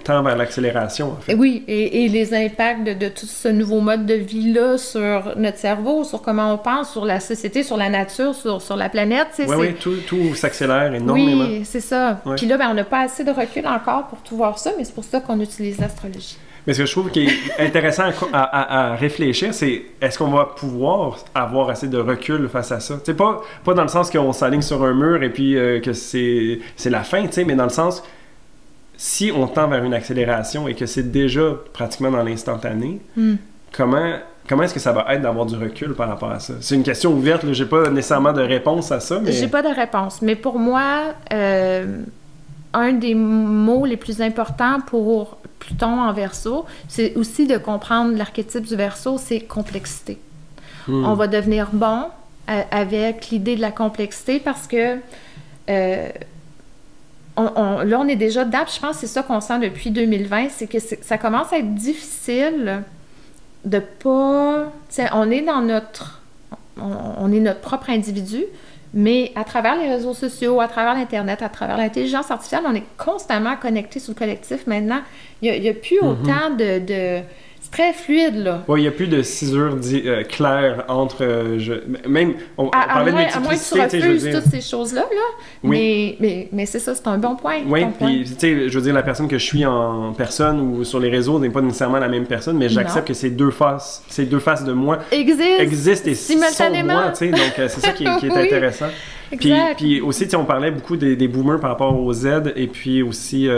tend vers l'accélération, en fait. Oui, et les impacts de tout ce nouveau mode de vie-là sur notre cerveau, sur comment on pense, sur la société, sur la nature, sur la planète. Oui, tout s'accélère énormément. Oui, c'est ça. Puis là, on n'a pas assez de recul encore pour tout voir ça, mais c'est pour ça qu'on utilise l'astrologie. Mais ce que je trouve qui est intéressant à réfléchir, c'est est-ce qu'on va pouvoir avoir assez de recul face à ça? Tu sais, pas dans le sens qu'on s'aligne sur un mur et puis que c'est la fin, tu sais, mais dans le sens... Si on tend vers une accélération et que c'est déjà pratiquement dans l'instantané, comment est-ce que ça va être d'avoir du recul par rapport à ça? C'est une question ouverte, j'ai pas nécessairement de réponse à ça, mais... J'ai pas de réponse, mais pour moi, un des mots les plus importants pour Pluton en Verseau, c'est aussi de comprendre l'archétype du Verseau, c'est complexité. On va devenir bon avec l'idée de la complexité parce que... là, on est déjà dedans, puis je pense que c'est ça qu'on sent depuis 2020, c'est que ça commence à être difficile de pas... On est notre propre individu, mais à travers les réseaux sociaux, à travers l'Internet, à travers l'intelligence artificielle, on est constamment connecté sur le collectif maintenant. Il n'y a plus autant de... C'est très fluide, là. Oui, il n'y a plus de cisure claire entre... Même, on parlait de multiplicité, tu refuses toutes ces choses-là, là. Oui. Mais c'est ça, c'est un bon point. Oui, puis, tu sais, je veux dire, la personne que je suis en personne ou sur les réseaux n'est pas nécessairement la même personne, mais j'accepte que ces deux faces de moi existent et sont moi, tu sais. Donc, c'est ça qui est intéressant. Puis aussi, on parlait beaucoup des boomers par rapport aux Z, et puis aussi,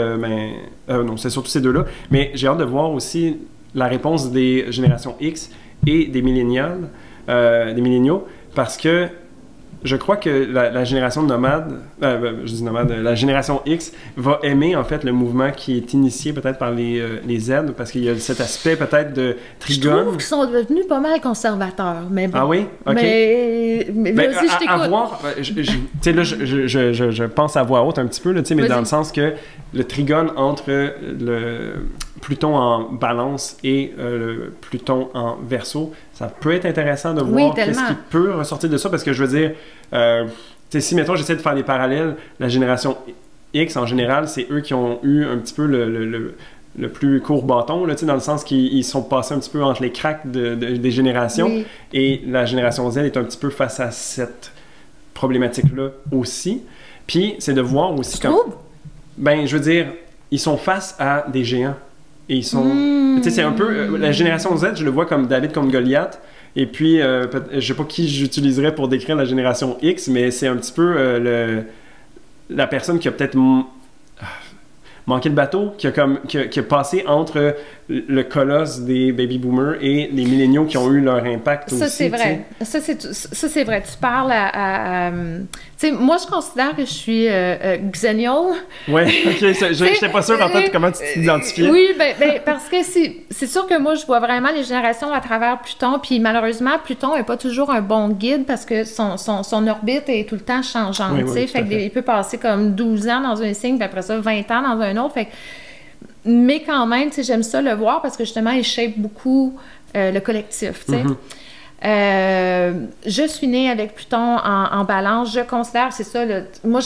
non, c'est surtout ces deux-là, mais j'ai hâte de voir aussi la réponse des générations X et des milléniaux, parce que je crois que la génération nomade, je dis nomade, la génération X va aimer en fait le mouvement qui est initié peut-être par les Z, parce qu'il y a cet aspect peut-être de trigone. Je trouve qu'ils sont devenus pas mal conservateurs, mais bon. Ah oui? OK. Mais vas-y, je t'écoute. À voir, tu sais, là, je pense à voix haute un petit peu, là, tu sais, mais dans le sens que le trigone entre le Pluton en balance et le Pluton en verso, ça peut être intéressant de voir qu'est-ce qui peut ressortir de ça, parce que je veux dire, si mettons j'essaie de faire des parallèles, la génération X en général, c'est eux qui ont eu un petit peu le plus court bâton, là, dans le sens qu'ils sont passés un petit peu entre les cracks des générations, et la génération Z est un petit peu face à cette problématique-là aussi. Puis c'est de voir aussi comme... Ben, je veux dire, ils sont face à des géants. Et ils sont... Tu sais, c'est un peu... la génération Z, je le vois comme David contre Goliath. Et puis, je sais pas qui j'utiliserais pour décrire la génération X, mais c'est un petit peu la personne qui a peut-être manqué le bateau, qui a passé entre le colosse des baby boomers et les milléniaux qui ont eu leur impact aussi. Ça, c'est vrai. Ça, c'est vrai. Tu parles tu sais, moi, je considère que je suis Xennial. Oui, OK. Je n'étais pas sûre, en fait, comment tu t'identifiais. Oui, ben, parce que c'est sûr que moi, je vois vraiment les générations à travers Pluton, puis malheureusement, Pluton n'est pas toujours un bon guide parce que son orbite est tout le temps changeante, tu sais. Fait qu'il peut passer comme 12 ans dans un signe, puis après ça, 20 ans dans un autre. Fait que, mais quand même, tu sais, j'aime ça le voir parce que justement, il shape beaucoup le collectif, tu sais. Je suis née avec Pluton en balance. Je considère, c'est ça, moi,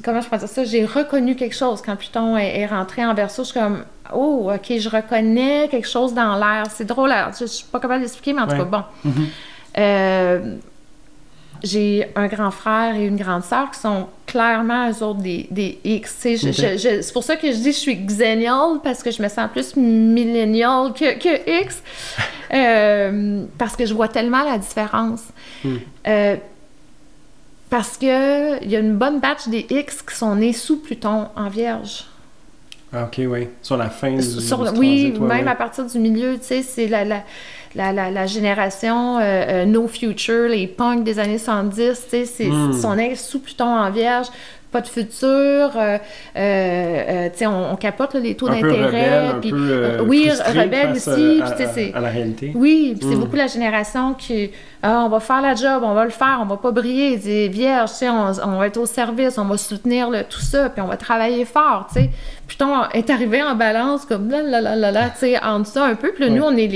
comment je peux dire ça? J'ai reconnu quelque chose quand Pluton est rentré en Verseau. Je suis comme, oh, OK, je reconnais quelque chose dans l'air. C'est drôle, je suis pas capable d'expliquer, mais en tout cas, bon. J'ai un grand frère et une grande sœur qui sont clairement, eux autres, des X. C'est pour ça que je dis que je suis Xennial, parce que je me sens plus millennial que X, parce que je vois tellement la différence. Parce qu'il y a une bonne batch des X qui sont nés sous Pluton en Vierge. Ah, OK, oui. Sur la fin du oui, transit, même à partir du milieu, tu sais, c'est la génération No Future, les punks des années 110, tu sais, sont nés sous Pluton en Vierge, pas de futur, tu sais, on capote là, les taux d'intérêt. Un peu oui, rebelle aussi. À la réalité. Oui, puis c'est beaucoup la génération qui, on va faire la job, on va le faire, on va pas briller, des vierges, tu sais, on va être au service, on va soutenir tout ça, puis on va travailler fort, tu sais. Pluton est arrivé en balance comme tu sais, en dessous un peu, puis là, nous, on est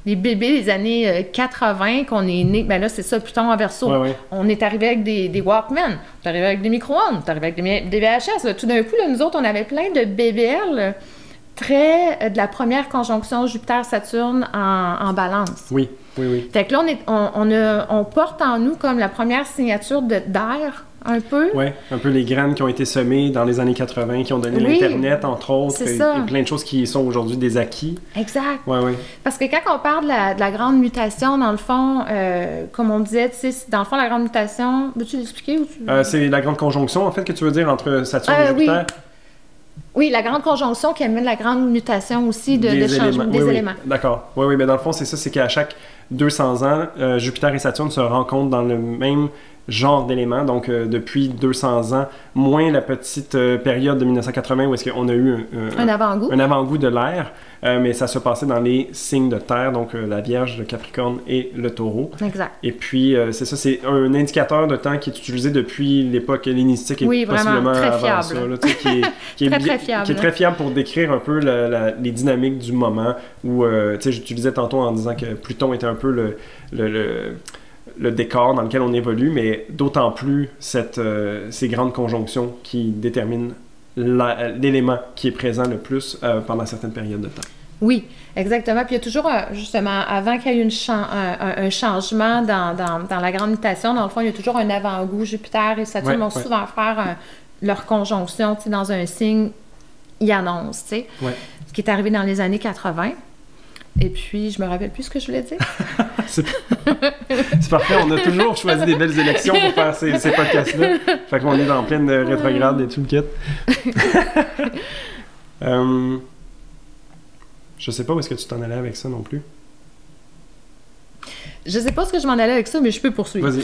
les bébés des années 80 qu'on est nés, ben là, c'est ça, Pluton en Verseau. On est arrivé avec des Walkman, on est arrivé avec des micro-ondes, on est arrivé avec des VHS. Là. Tout d'un coup, là, nous autres, on avait plein de BBL très de la première conjonction Jupiter-Saturne en balance. Oui. Fait que là, on porte en nous comme la première signature d'air, un peu. Oui, un peu les graines qui ont été semées dans les années 80, qui ont donné l'Internet, entre autres, et plein de choses qui sont aujourd'hui des acquis. Exact. Oui. Parce que quand on parle de la grande mutation, dans le fond, comme on disait, tu sais, dans le fond, la grande mutation, veux-tu l'expliquer? C'est la grande conjonction, en fait, que tu veux dire, entre Saturne et Jupiter? Oui, la grande conjonction qui amène la grande mutation aussi des changements des éléments. D'accord. Oui, mais dans le fond, c'est ça, c'est qu'à chaque 200 ans, Jupiter et Saturne se rencontrent dans le même genre d'éléments, donc depuis 200 ans, moins la petite période de 1980 où est-ce qu'on a eu un avant-goût de l'air, mais ça se passait dans les signes de terre, donc la Vierge, le Capricorne et le Taureau. Exact. Et puis, c'est ça, c'est un indicateur de temps qui est utilisé depuis l'époque hellénistique et possiblement très avant fiable. ça, là, qui est très fiable. Qui est très fiable pour décrire un peu les dynamiques du moment où, tu sais, j'utilisais tantôt en disant que Pluton était un peu le décor dans lequel on évolue, mais d'autant plus ces grandes conjonctions qui déterminent l'élément qui est présent le plus pendant certaines périodes de temps. Oui, exactement. Puis il y a toujours, justement, avant qu'il y ait un changement dans la grande mutation, dans le fond, il y a toujours un avant-goût. Jupiter et Saturne vont souvent faire leur conjonction, tu sais, dans un signe, ils annoncent, tu sais. Ce qui est arrivé dans les années 80. Et puis, je me rappelle plus ce que je voulais dire. C'est parfait. On a toujours choisi des belles élections pour faire ces podcasts-là. Fait qu'on est en pleine rétrograde et tout le kit. Je sais pas où est-ce que tu t'en allais avec ça non plus. je sais pas ce que je m'en allais avec ça, mais je peux poursuivre. Vas-y.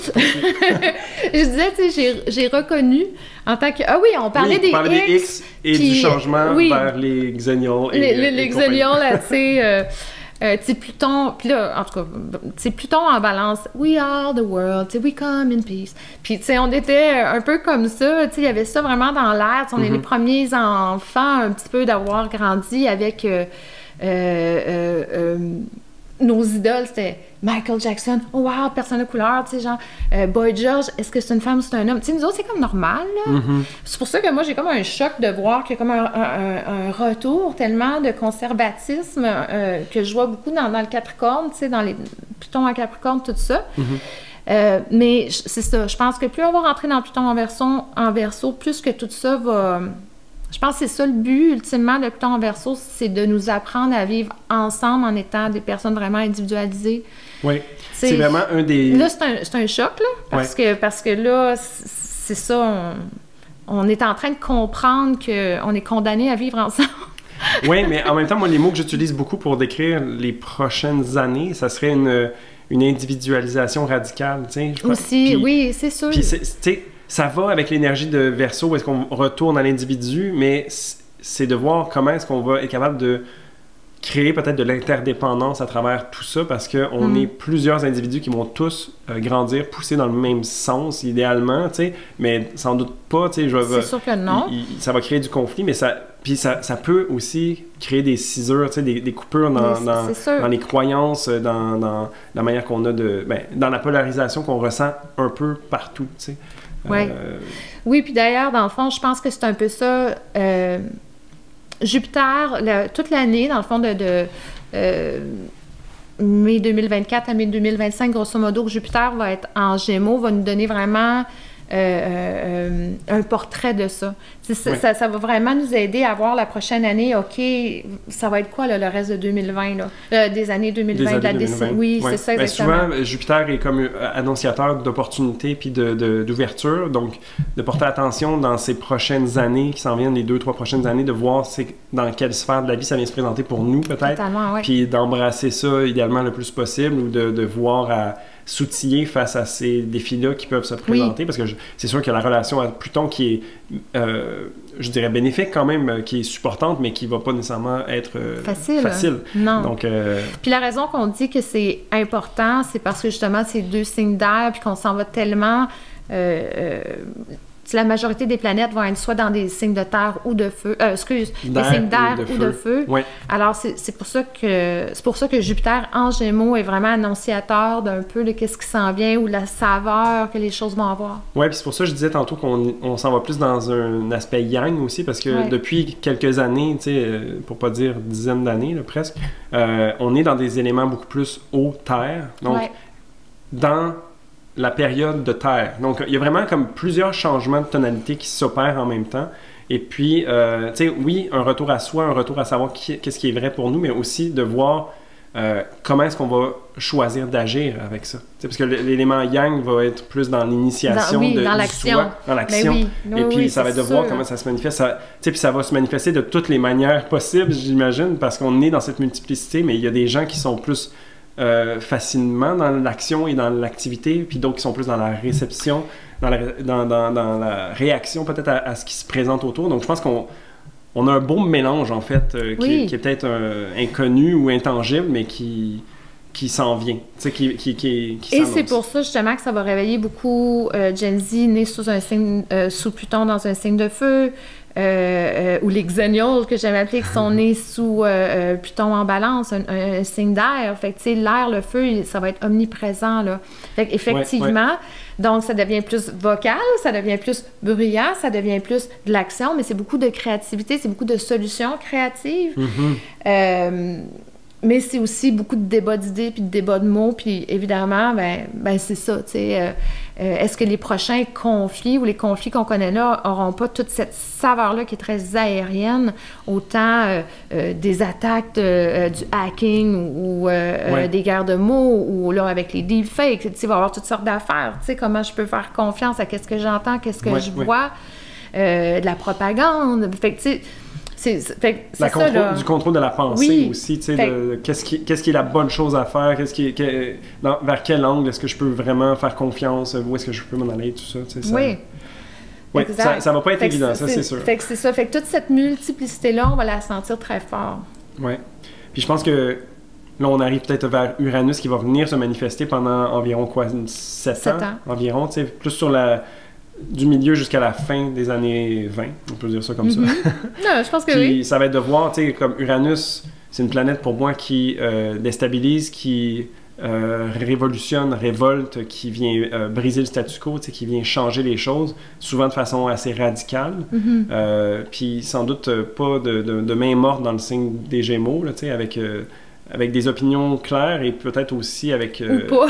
Je disais, tu sais, j'ai reconnu en tant que... Ah oui, on parlait des X et du changement vers les Xennials. Les Xennials, là, tu sais... Pluton, puis là, en tout cas, c'est Pluton en balance. We are the world, we come in peace. Puis, tu sais, on était un peu comme ça, tu sais, il y avait ça vraiment dans l'air. On est les premiers enfants un petit peu d'avoir grandi avec nos idoles, c'était Michael Jackson, oh wow, personne de couleur, tu sais, genre, Boy George, est-ce que c'est une femme ou c'est un homme? Tu sais, nous autres, c'est comme normal, là. C'est pour ça que moi, j'ai comme un choc de voir qu'il y a comme un retour tellement de conservatisme que je vois beaucoup dans le Capricorne, tu sais, dans les Pluton en Capricorne, tout ça. Mais c'est ça, je pense que plus on va rentrer dans Pluton en Verseau, plus que tout ça va... Je pense que c'est ça le but, ultimement, de Pluton en Verseau, c'est de nous apprendre à vivre ensemble en étant des personnes vraiment individualisées. Oui, c'est vraiment un des... Là, c'est un choc, là, parce que là, c'est ça, on est en train de comprendre qu'on est condamné à vivre ensemble. Oui, mais en même temps, moi, les mots que j'utilise beaucoup pour décrire les prochaines années, ça serait une individualisation radicale, tu sais. Aussi, oui, c'est sûr. Puis, tu sais... Ça va avec l'énergie de Verseau, où est-ce qu'on retourne à l'individu, mais c'est de voir comment est-ce qu'on va être capable de créer peut-être de l'interdépendance à travers tout ça, parce qu'on est plusieurs individus qui vont tous grandir, pousser dans le même sens, idéalement, tu sais, mais sans doute pas, tu sais, c'est sûr que non. Ça va créer du conflit, mais ça peut aussi créer des cisures, tu sais, des coupures dans les croyances, dans la manière qu'on a dans la polarisation qu'on ressent un peu partout, tu sais. Oui, puis d'ailleurs, dans le fond, je pense que c'est un peu ça. Jupiter, toute l'année, dans le fond, de mai 2024 à mai 2025, grosso modo, Jupiter va être en Gémeaux, va nous donner vraiment un portrait de ça. Ça va vraiment nous aider à voir la prochaine année, OK, ça va être quoi là, le reste de 2020, là? Des années 2020, de la décennie. Oui, c'est ça, exactement. Souvent, Jupiter est comme annonciateur d'opportunités puis d'ouverture, donc de porter attention dans ces prochaines années qui s'en viennent, les 2-3 prochaines années, de voir dans quelle sphère de la vie ça vient se présenter pour nous, peut-être. Totalement, oui. Puis d'embrasser ça idéalement le plus possible ou de voir à s'outiller face à ces défis-là qui peuvent se présenter, parce que c'est sûr que la relation à Pluton qui est, je dirais, bénéfique quand même, qui est supportante, mais qui ne va pas nécessairement être facile. Non. Donc, puis la raison qu'on dit que c'est important, c'est parce que justement, c'est 2 signes d'air, puis qu'on s'en va tellement... la majorité des planètes vont être soit dans des signes de terre ou de feu, des signes d'air ou de feu. Oui. Alors, c'est pour ça que Jupiter en Gémeaux est vraiment annonciateur d'un peu de qu'est-ce qui s'en vient ou la saveur que les choses vont avoir. Oui, puis c'est pour ça que je disais tantôt qu'on s'en va plus dans un aspect yang aussi, parce que depuis quelques années, tu sais, pour pas dire dizaines d'années, là, presque, on est dans des éléments beaucoup plus eau-terre. Donc, dans la période de terre. Donc, il y a vraiment comme plusieurs changements de tonalité qui s'opèrent en même temps. Et puis, tu sais, oui, un retour à soi, un retour à savoir qu'est-ce qui est vrai pour nous, mais aussi de voir comment est-ce qu'on va choisir d'agir avec ça. Parce que l'élément yang va être plus dans l'initiation dans l'action. Dans l'action. Et puis, ça va être de voir comment ça se manifeste. Puis ça va se manifester de toutes les manières possibles, j'imagine, parce qu'on est dans cette multiplicité, mais il y a des gens qui sont plus... facilement dans l'action et dans l'activité, puis d'autres qui sont plus dans la réception, dans la réaction peut-être à ce qui se présente autour. Donc je pense qu'on a un beau mélange en fait, qui est peut-être inconnu ou intangible, mais qui s'en vient, qui Et c'est pour ça justement que ça va réveiller beaucoup Gen Z nés sous Pluton dans un signe de feu, ou les Xennials, que j'aime appeler, qui sont nés sous Pluton en balance, un signe d'air. Fait que, tu sais, l'air, le feu, ça va être omniprésent, là. Fait qu'effectivement, donc, ça devient plus vocal, ça devient plus bruyant, ça devient plus de l'action, mais c'est beaucoup de créativité, c'est beaucoup de solutions créatives. Mais c'est aussi beaucoup de débats d'idées, puis de débats de mots, puis évidemment, ben c'est ça, tu sais. Est-ce que les prochains conflits ou les conflits qu'on connaît là n'auront pas toute cette saveur-là qui est très aérienne, autant des attaques, du hacking ou des guerres de mots, ou là, avec les deepfakes, tu sais, il va y avoir toutes sortes d'affaires, tu sais, comment je peux faire confiance à qu'est-ce que j'entends, qu'est-ce que je vois, de la propagande. Fait que, tu sais, c'est ça, là. Du contrôle de la pensée Oui. aussi, tu sais, qu'est-ce qui est la bonne chose à faire, vers quel angle est-ce que je peux vraiment faire confiance, où est-ce que je peux m'en aller, tout ça, tu sais. Oui. Oui, ça va pas être évident, ça c'est sûr. Fait que c'est ça. Fait que toute cette multiplicité-là, on va la sentir très fort. Oui. Puis je pense que là, on arrive peut-être vers Uranus qui va venir se manifester pendant environ 7 ans environ, tu sais, plus sur du milieu jusqu'à la fin des années 20, on peut dire ça comme ça. Non, je pense que Puis, oui. ça va être de voir, tu sais, comme Uranus, c'est une planète pour moi qui déstabilise, qui révolutionne, révolte, qui vient briser le statu quo, tu sais, qui vient changer les choses, souvent de façon assez radicale. Puis sans doute pas de main morte dans le signe des Gémeaux, là, tu sais, avec des opinions claires et peut-être aussi avec... Ou pas.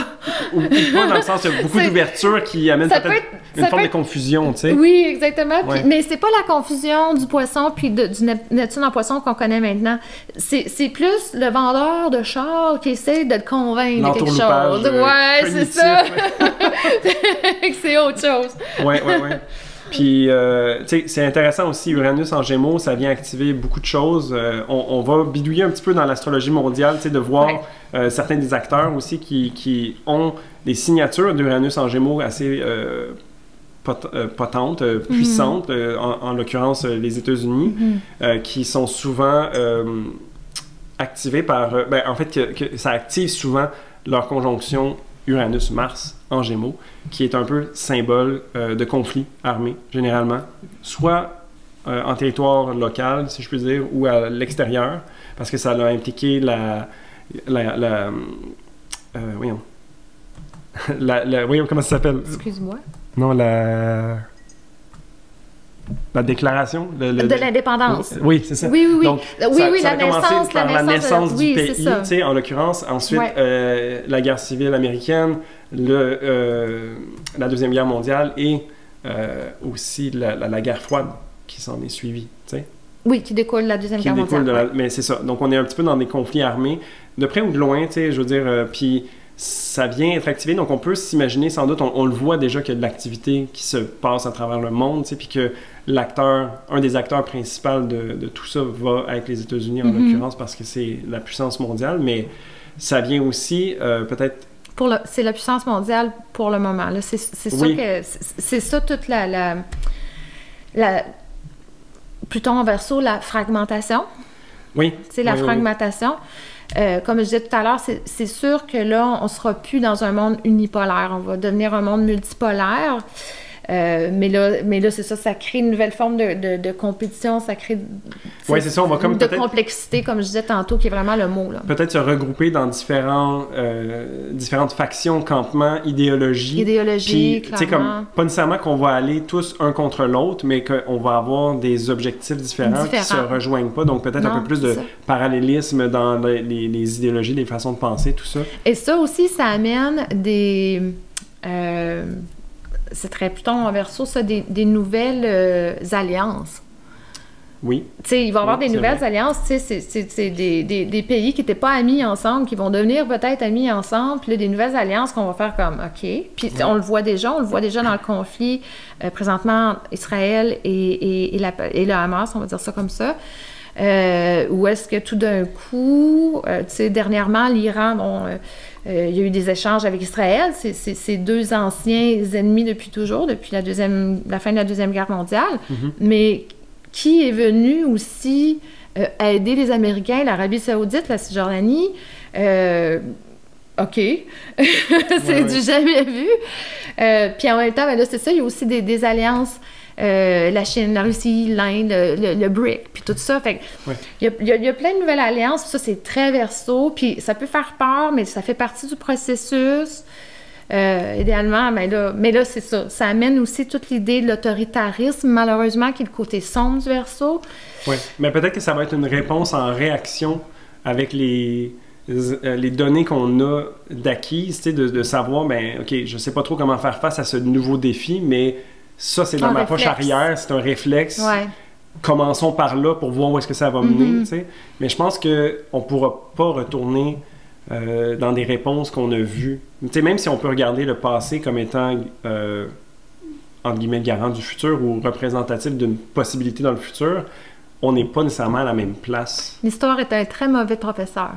ou pas, dans le sens de beaucoup d'ouverture qui amène peut-être une forme de confusion, tu sais. Oui, exactement. Ouais. Mais c'est pas la confusion du poisson puis du Neptune en poisson qu'on connaît maintenant. C'est plus le vendeur de chars qui essaie de te convaincre de quelque chose. Ouais, c'est ça. C'est autre chose. Ouais. Puis, tu sais, c'est intéressant aussi, Uranus en Gémeaux, ça vient activer beaucoup de choses. On va bidouiller un petit peu dans l'astrologie mondiale, tu sais, de voir certains des acteurs aussi qui ont des signatures d'Uranus en Gémeaux assez potentes, puissantes, en l'occurrence les États-Unis, qui sont souvent activés par... en fait, que ça active souvent leur conjonction Uranus-Mars en Gémeaux, qui est un peu symbole de conflit armé, généralement, soit en territoire local, si je puis dire, ou à l'extérieur, parce que ça a impliqué voyons. Voyons, comment ça s'appelle? Excuse-moi. Non, la déclaration de l'indépendance. Oui, c'est ça. Oui. Donc, la naissance du pays, tu sais, en l'occurrence. Ensuite, la guerre civile américaine, la Deuxième Guerre mondiale et aussi la guerre froide qui s'en est suivie, tu sais. Oui, qui découle de la Deuxième Guerre mondiale. Mais c'est ça. Donc, on est un petit peu dans des conflits armés, de près ou de loin, tu sais, je veux dire, puis ça vient être activé, donc on peut s'imaginer, sans doute, on le voit déjà qu'il y a de l'activité qui se passe à travers le monde, tu sais, puis que un des acteurs principaux de tout ça va être les États-Unis, en l'occurrence, parce que c'est la puissance mondiale, mais ça vient aussi, peut-être... C'est la puissance mondiale pour le moment, là. C'est ça que... C'est ça toute la Pluton en Verseau, la fragmentation. Oui. C'est la fragmentation. Comme je disais tout à l'heure, c'est sûr que là, on ne sera plus dans un monde unipolaire. On va devenir un monde multipolaire. Mais là, c'est ça, ça crée une nouvelle forme de compétition, ça crée c'est ça, on va comme de complexité, comme je disais tantôt, qui est vraiment le mot. Là. Peut-être se regrouper dans différentes factions, campements, idéologies. Idéologie, clairement. Tu sais, comme, pas nécessairement qu'on va aller tous un contre l'autre, mais qu'on va avoir des objectifs différents qui se rejoignent pas. Donc, peut-être un peu plus de parallélisme dans les idéologies, les façons de penser, tout ça. Et ça aussi, ça amène des... c'est très Pluton en Verseau, ça, des nouvelles alliances. Oui. Tu sais, il va y avoir des nouvelles alliances, tu sais, c'est des pays qui n'étaient pas amis ensemble, qui vont devenir peut-être amis ensemble, puis là, des nouvelles alliances qu'on va faire comme, OK. Puis on le voit déjà dans le conflit, présentement, Israël et le Hamas, on va dire ça comme ça. Où est-ce que tout d'un coup, tu sais, dernièrement, l'Iran, il y a eu des échanges avec Israël, c'est deux anciens ennemis depuis toujours, depuis la fin de la Deuxième Guerre mondiale, mais qui est venu aussi aider les Américains, l'Arabie Saoudite, la Cisjordanie, OK, c'est du jamais vu. Puis en même temps, ben là, c'est ça, il y a aussi des alliances, la Chine, la Russie, l'Inde, le BRIC, puis tout ça. Fait il y a plein de nouvelles alliances, ça, c'est très Verseau, puis ça peut faire peur, mais ça fait partie du processus. Idéalement, mais là, c'est ça. Ça amène aussi toute l'idée de l'autoritarisme, malheureusement, qui est le côté sombre du Verseau. Oui, mais peut-être que ça va être une réponse en réaction avec les données qu'on a d'acquises, tu sais, de savoir, ben, OK, je sais pas trop comment faire face à ce nouveau défi, mais ça, c'est dans ma poche arrière, c'est un réflexe. Ouais. Commençons par là pour voir où est-ce que ça va mener, tu sais. Mais je pense qu'on pourra pas retourner dans des réponses qu'on a vues. Tu sais, même si on peut regarder le passé comme étant, entre guillemets, garant du futur ou représentatif d'une possibilité dans le futur, on n'est pas nécessairement à la même place. L'histoire est un très mauvais professeur.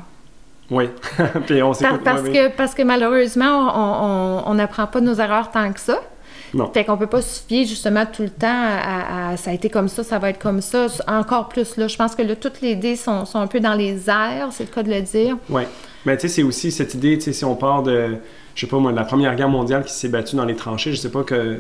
Oui, puis on s'écoute parce que malheureusement, on n'apprend pas de nos erreurs tant que ça. Non. Fait qu'on peut pas se fier justement tout le temps à ça a été comme ça va être comme ça. Encore plus, là, je pense que là, toutes les idées sont un peu dans les airs, c'est le cas de le dire. Oui, mais tu sais, c'est aussi cette idée, tu sais, si on part de, je sais pas moi, de la Première Guerre mondiale qui s'est battue dans les tranchées, je sais pas que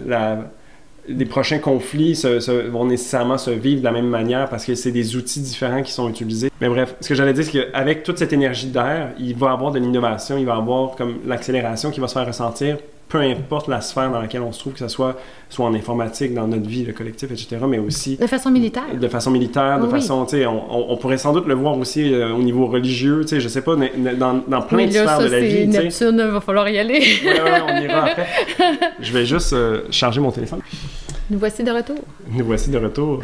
les prochains conflits vont nécessairement se vivre de la même manière parce que c'est des outils différents qui sont utilisés. Mais bref, ce que j'allais dire, c'est qu'avec toute cette énergie d'air, il va y avoir de l'innovation, il va y avoir comme l'accélération qui va se faire ressentir, peu importe la sphère dans laquelle on se trouve, que ce soit en informatique, dans notre vie, le collectif, etc., mais aussi... De façon militaire. De façon militaire, de façon, tu sais, on pourrait sans doute le voir aussi au niveau religieux, tu sais, je sais pas, dans plein de sphères de la vie. Neptune, il va falloir y aller. Oui, on ira après. Je vais juste charger mon téléphone. Nous voici de retour. Nous voici de retour.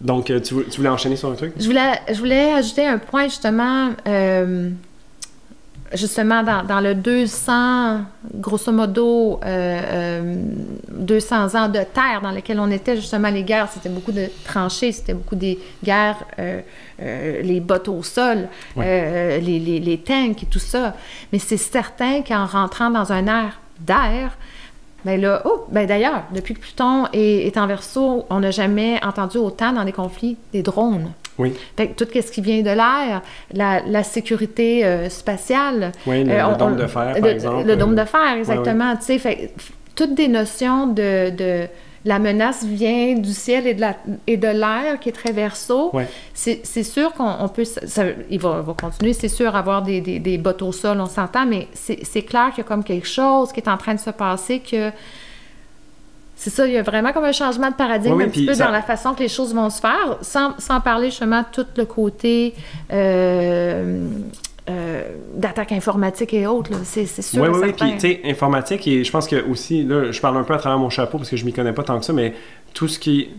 Donc, tu voulais enchaîner sur un truc? Je voulais ajouter un point, justement... Justement, dans le 200, grosso modo, 200 ans de terre dans lesquels on était, justement, les guerres, c'était beaucoup de tranchées, c'était beaucoup des guerres, les bottes au sol, les tanks et tout ça. Mais c'est certain qu'en rentrant dans un air d'air, ben là, d'ailleurs, depuis que Pluton est en Verseau, on n'a jamais entendu autant dans des conflits des drones. Oui. Fait que tout ce qui vient de l'air, la sécurité spatiale. Oui, le dôme de fer, par exemple. Le dôme de fer, exactement. Tu sais, fait toutes des notions de la menace vient du ciel et de l'air qui est très Verseau. Ouais. C'est sûr qu'on peut... il va continuer, c'est sûr, avoir des bottes au sol, on s'entend, mais c'est clair qu'il y a comme quelque chose qui est en train de se passer que... C'est ça, il y a vraiment comme un changement de paradigme un petit peu dans la façon que les choses vont se faire, sans parler justement de tout le côté d'attaque informatique et autres. C'est sûr. Oui, puis tu sais, informatique, et je pense que aussi, là, je parle un peu à travers mon chapeau parce que je m'y connais pas tant que ça, mais tout ce qui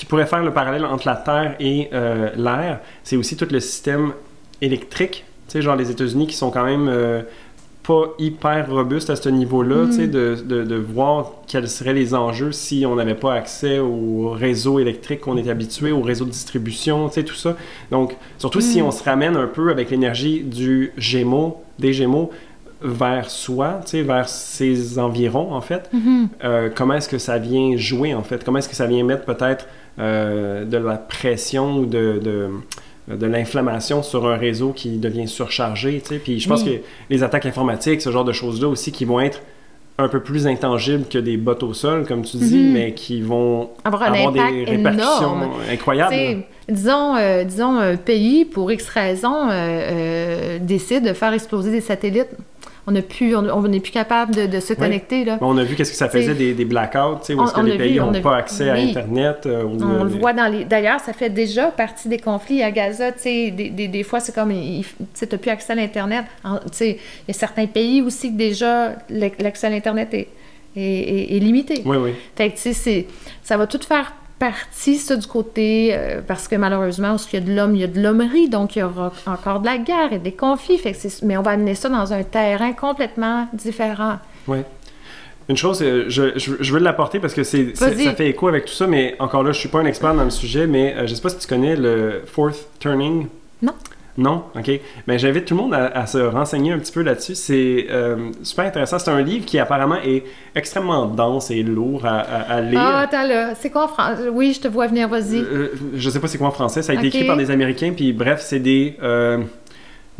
pourrait faire le parallèle entre la Terre et l'air, c'est aussi tout le système électrique. Tu sais, genre les États-Unis qui sont quand même... pas hyper robuste à ce niveau-là, tu sais, de voir quels seraient les enjeux si on n'avait pas accès au réseau électrique qu'on est habitué, au réseau de distribution, tu sais, tout ça. Donc, surtout si on se ramène un peu avec l'énergie des Gémeaux, vers soi, tu sais, vers ses environs, en fait, comment est-ce que ça vient jouer, en fait? Comment est-ce que ça vient mettre peut-être de la pression ou de l'inflammation sur un réseau qui devient surchargé, tu sais. Puis je pense que les attaques informatiques, ce genre de choses-là aussi, qui vont être un peu plus intangibles que des bottes au sol, comme tu dis, mais qui vont avoir des répercussions incroyables. Disons un pays, pour X raisons, décide de faire exploser des satellites. On n'est plus capable de se connecter. Là. On a vu qu'est-ce que ça faisait des blackouts, où est-ce que les pays n'ont pas accès à Internet. On le voit dans les... D'ailleurs, ça fait déjà partie des conflits à Gaza. Des fois, c'est comme... Tu n'as plus accès à l'Internet. Il y a certains pays aussi que déjà, l'accès à l'Internet est limité. Oui. Fait que, ça va tout faire partie, ça, du côté... parce que malheureusement, où il y a de l'homme, il y a de l'hommerie, donc il y aura encore de la guerre et des conflits. Fait que mais on va amener ça dans un terrain complètement différent. Oui. Une chose, je veux l'apporter parce que ça fait écho avec tout ça, mais encore là, je suis pas un expert dans le sujet, mais je sais pas si tu connais le Fourth Turning. Non. Non? OK. Mais j'invite tout le monde à se renseigner un petit peu là-dessus. C'est super intéressant. C'est un livre qui apparemment est extrêmement dense et lourd à lire. Ah, attends là. C'est quoi en français? Oui, je te vois venir, vas-y. Je sais pas c'est quoi en français. Ça a été écrit par des Américains, puis bref, c'est des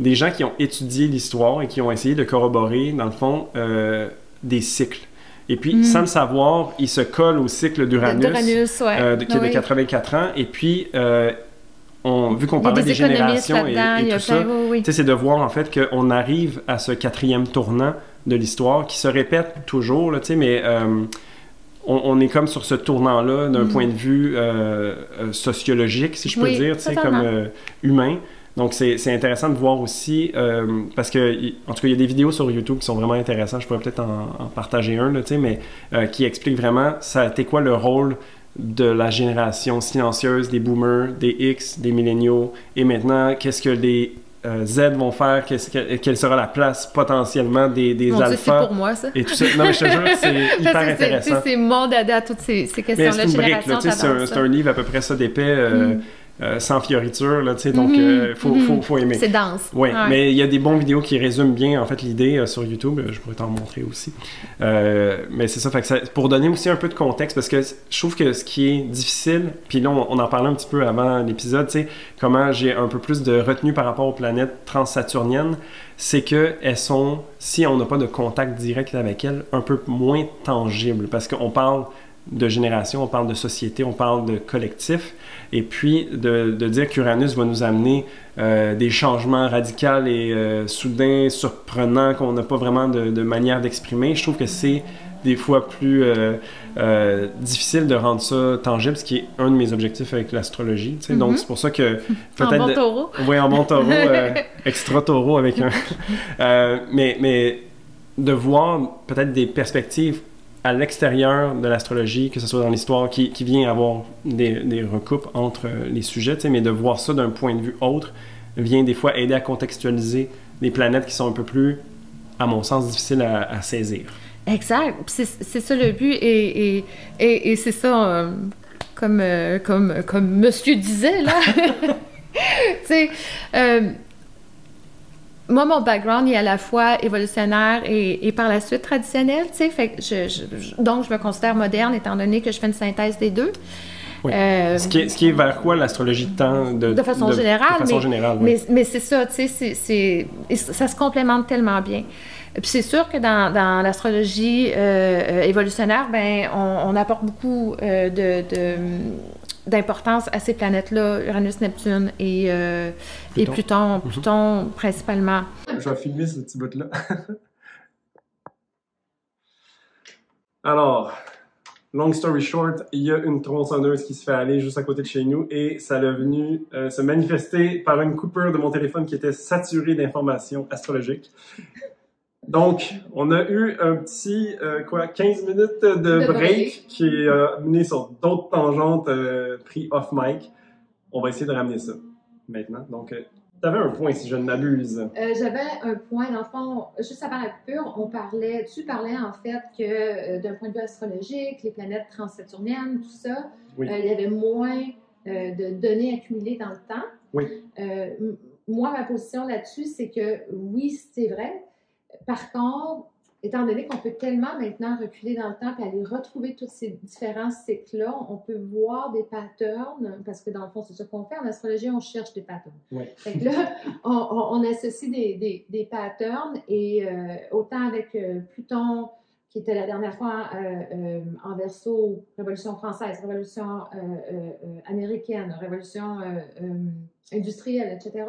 gens qui ont étudié l'histoire et qui ont essayé de corroborer, dans le fond, des cycles. Et puis, sans le savoir, ils se collent au cycle d'Uranus, qui est de 84 ans. Et puis... vu qu'on parlait des générations et tout ça, c'est de voir en fait qu'on arrive à ce 4e tournant de l'histoire qui se répète toujours, là, mais on est comme sur ce tournant-là d'un point de vue sociologique, si je peux dire, comme humain. Donc c'est intéressant de voir aussi, parce que, en tout cas, il y a des vidéos sur YouTube qui sont vraiment intéressantes, je pourrais peut-être en partager un, là, mais qui expliquent vraiment, ça a été quoi le rôle de la génération silencieuse des boomers, des X, des milléniaux, et maintenant, qu'est-ce que les Z vont faire, quelle sera la place potentiellement des Mon Dieu, alphas. c'est pour moi, ça. Et tout ça. Non, mais je te jure, c'est hyper intéressant. C'est mon dada, toutes ces questions-là. Mais c'est une brique, là, c'est un livre à peu près ça d'épais, sans fioriture, là, tu sais, donc faut aimer. C'est dense. Ouais, mais il y a des bons vidéos qui résument bien, en fait, l'idée sur YouTube. Je pourrais t'en montrer aussi. Mais c'est ça, fait que pour donner aussi un peu de contexte, parce que je trouve que ce qui est difficile, puis là, on en parlait un petit peu avant l'épisode, tu sais, comment j'ai un peu plus de retenue par rapport aux planètes transsaturniennes, c'est qu'elles sont, si on n'a pas de contact direct avec elles, un peu moins tangibles, parce qu'on parle de génération, on parle de société, on parle de collectif, et puis de dire qu'Uranus va nous amener des changements radicaux et soudains, surprenants, qu'on n'a pas vraiment de manière d'exprimer, je trouve que c'est des fois plus difficile de rendre ça tangible, ce qui est un de mes objectifs avec l'astrologie, tu sais. Donc c'est pour ça que peut-être... En bon taureau. Oui, en bon taureau, extra taureau avec un... mais de voir peut-être des perspectives à l'extérieur de l'astrologie, que ce soit dans l'histoire, qui vient avoir des recoupes entre les sujets, mais de voir ça d'un point de vue autre, vient des fois aider à contextualiser des planètes qui sont un peu plus, à mon sens, difficiles à saisir. Exact. C'est ça le but. Et c'est ça, comme monsieur disait, là. Tu sais, moi, mon background est à la fois évolutionnaire et par la suite traditionnel, tu sais, fait que donc je me considère moderne étant donné que je fais une synthèse des deux. Oui. Ce qui est vers quoi l'astrologie tend de façon générale. De façon générale, oui. Mais c'est ça, tu sais, ça se complémente tellement bien. Puis c'est sûr que dans l'astrologie évolutionnaire, ben on apporte beaucoup d'importance à ces planètes-là, Uranus, Neptune et Pluton. Pluton principalement. Je vais filmer ce petit bout-là. Alors, long story short, il y a une tronçonneuse qui se fait aller juste à côté de chez nous et ça l'a venu se manifester par une coupure de mon téléphone qui était saturée d'informations astrologiques. Donc, on a eu un petit, 15 minutes de break qui est mené sur d'autres tangentes pris off-mic. On va essayer de ramener ça maintenant. Donc, tu avais un point, si je ne m'abuse. J'avais un point, dans le fond, juste avant la coupure, tu parlais en fait que d'un point de vue astrologique, les planètes transsaturniennes, tout ça, oui. Il y avait moins de données accumulées dans le temps. Oui. Moi, ma position là-dessus, c'est que oui, c'est vrai. Par contre, étant donné qu'on peut tellement maintenant reculer dans le temps et aller retrouver tous ces différents cycles-là, on peut voir des patterns, parce que dans le fond, c'est ça qu'on fait. En astrologie, on cherche des patterns. Oui. Fait que là, on associe des patterns et autant avec Pluton, qui était la dernière fois en Verseau, Révolution française, Révolution américaine, Révolution industrielle, etc.,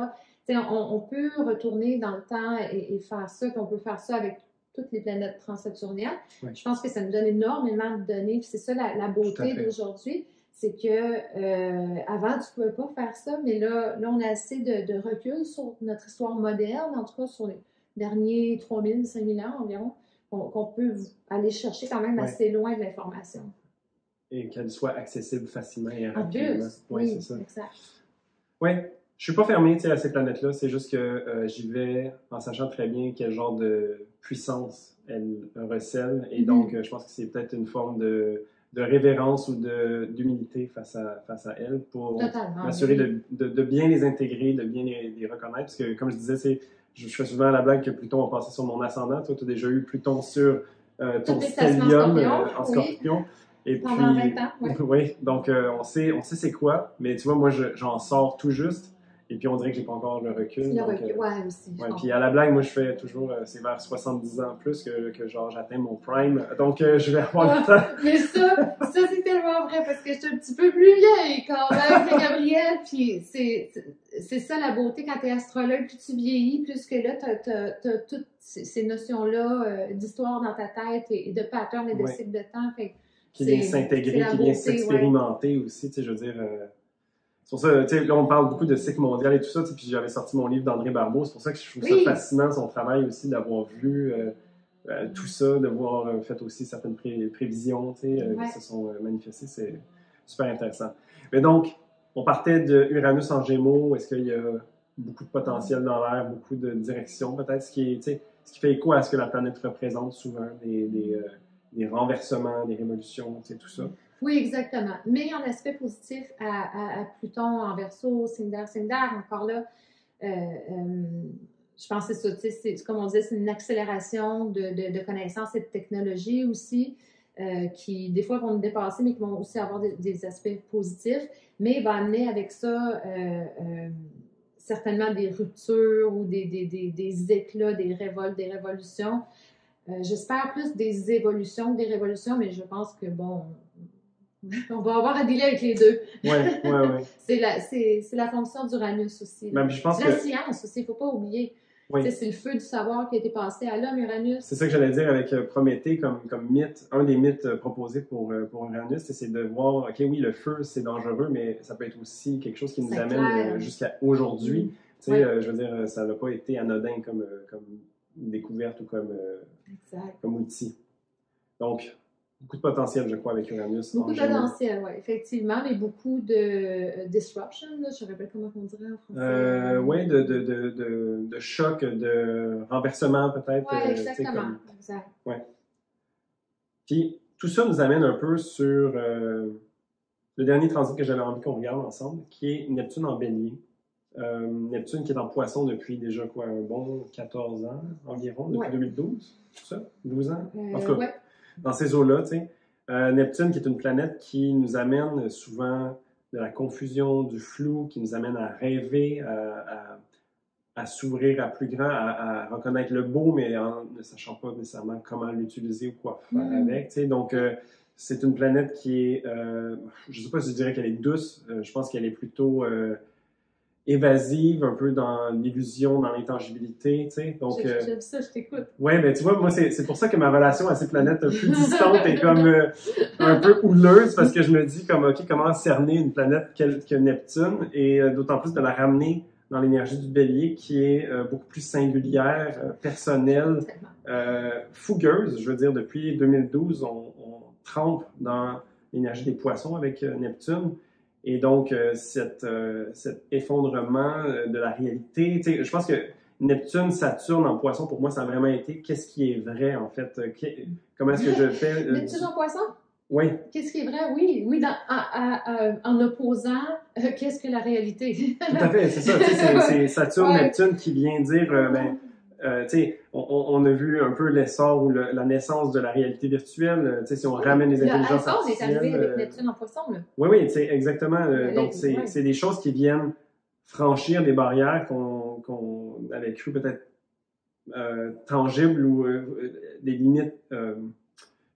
on peut retourner dans le temps et faire ça, puis on peut faire ça avec toutes les planètes transsaturniennes. Oui. Je pense que ça nous donne énormément de données, puis c'est ça la beauté d'aujourd'hui, c'est que avant, tu ne pouvais pas faire ça, mais là on a assez de recul sur notre histoire moderne, en tout cas sur les derniers 3000, 5000 ans environ, qu'on peut aller chercher quand même assez loin de l'information. Et qu'elle soit accessible facilement et rapidement. Oui, c'est ça. Exact. Oui. Je suis pas fermé à ces planètes-là, c'est juste que j'y vais en sachant très bien quel genre de puissance elles recèlent. Et donc, je pense que c'est peut-être une forme de révérence ou d'humilité face à elles pour m'assurer de bien les intégrer, de bien les reconnaître. Parce que, comme je disais, je fais souvent la blague que Pluton a passé sur mon ascendant. Toi, tu as déjà eu Pluton sur ton stellium en Scorpion. Et pendant puis, 20 ans, oui. Donc, on sait c'est quoi, mais tu vois, moi, j'en sors tout juste. Et puis, on dirait que j'ai pas encore le recul. Le recul, aussi. Ouais, puis à la blague, moi, je fais toujours, c'est vers 70 ans plus que genre, j'atteins mon prime. Donc, je vais avoir le temps. Mais ça c'est tellement vrai, parce que je suis un petit peu plus vieille quand même que Gabrielle. Puis, c'est ça la beauté quand tu es astrologue, plus tu vieillis, plus que là, tu as toutes ces notions-là d'histoire dans ta tête et de pattern et de cycle de temps. Fait, qui vient s'intégrer, qui vient s'expérimenter aussi, tu sais, je veux dire... C'est pour ça, tu sais, là, on parle beaucoup de cycle mondial et tout ça, puis j'avais sorti mon livre d'André Barbeau, c'est pour ça que je trouve ça fascinant, son travail aussi, d'avoir vu tout ça, d'avoir fait aussi certaines prévisions, tu sais, qui se sont manifestées, c'est super intéressant. Mais donc, on partait de Uranus en Gémeaux, est-ce qu'il y a beaucoup de potentiel dans l'air, beaucoup de direction, peut-être, ce qui fait écho à ce que la planète représente souvent, des renversements, des révolutions, tout ça. Oui, exactement. Mais en aspect positif à Pluton en Verseau, signe d'air, encore là, je pense que c'est ça, comme on disait, c'est une accélération de connaissances et de technologies aussi, qui des fois vont nous dépasser, mais qui vont aussi avoir des aspects positifs, mais va amener avec ça certainement des ruptures ou des éclats, des révoltes, des révolutions. J'espère plus des évolutions que des révolutions, mais je pense que, bon, on va avoir à dealer avec les deux. Oui. C'est la fonction d'Uranus aussi. Ben, je pense c'est la science aussi, il ne faut pas oublier. Oui. C'est le feu du savoir qui a été passé à l'homme, Uranus. C'est ça que j'allais dire avec Prométhée comme mythe. Un des mythes proposés pour Uranus, c'est de voir, OK, oui, le feu, c'est dangereux, mais ça peut être aussi quelque chose qui nous amène jusqu'à aujourd'hui. Je veux dire, ça n'a pas été anodin comme découverte ou comme outil. Donc, beaucoup de potentiel, je crois, avec Uranus. Beaucoup de potentiel, oui, effectivement, mais beaucoup de disruption, là, je ne me rappelle comment on dirait en français. Oui, de choc, de renversement peut-être. Oui, exactement. Exact. Ouais. Puis, tout ça nous amène un peu sur le dernier transit que j'avais envie qu'on regarde ensemble, qui est Neptune en Bélier. Neptune qui est en Poisson depuis déjà un bon 14 ans environ, depuis 2012, tout ça? 12 ans? En tout cas, dans ces eaux-là, tu sais. Neptune qui est une planète qui nous amène souvent de la confusion, du flou, qui nous amène à rêver, à s'ouvrir à plus grand, à reconnaître le beau, mais en ne sachant pas nécessairement comment l'utiliser ou quoi faire avec, tu sais. Donc, c'est une planète qui est, je ne sais pas si je dirais qu'elle est douce, je pense qu'elle est plutôt évasive, un peu dans l'illusion, dans l'intangibilité, tu sais. Donc, j'aime ça, je t'écoute. Ouais, ben tu vois, moi, c'est pour ça que ma relation à ces planètes plus distantes est comme un peu houleuse, parce que je me dis comme, OK, comment cerner une planète que Neptune, et d'autant plus de la ramener dans l'énergie du Bélier, qui est beaucoup plus singulière, personnelle, fougueuse. Je veux dire, depuis 2012, on trempe dans l'énergie des Poissons avec Neptune. Et donc, cet effondrement de la réalité, tu sais, je pense que Neptune, Saturne en Poisson, pour moi, ça a vraiment été qu'est-ce qui est vrai, en fait. Comment est-ce que je fais... Neptune en Poisson? Oui. Qu'est-ce qui est vrai? Oui, en opposant qu'est-ce que la réalité. Tout à fait, c'est ça. C'est Saturne, Neptune qui vient dire... tu sais, on a vu un peu l'essor ou la naissance de la réalité virtuelle. Tu sais, si on ramène les intelligences artificielles... on est arrivé avec Neptune en Poisson, là. Oui, tu sais, exactement. Donc, c'est des choses qui viennent franchir des barrières qu'on avait cru peut-être tangibles ou des limites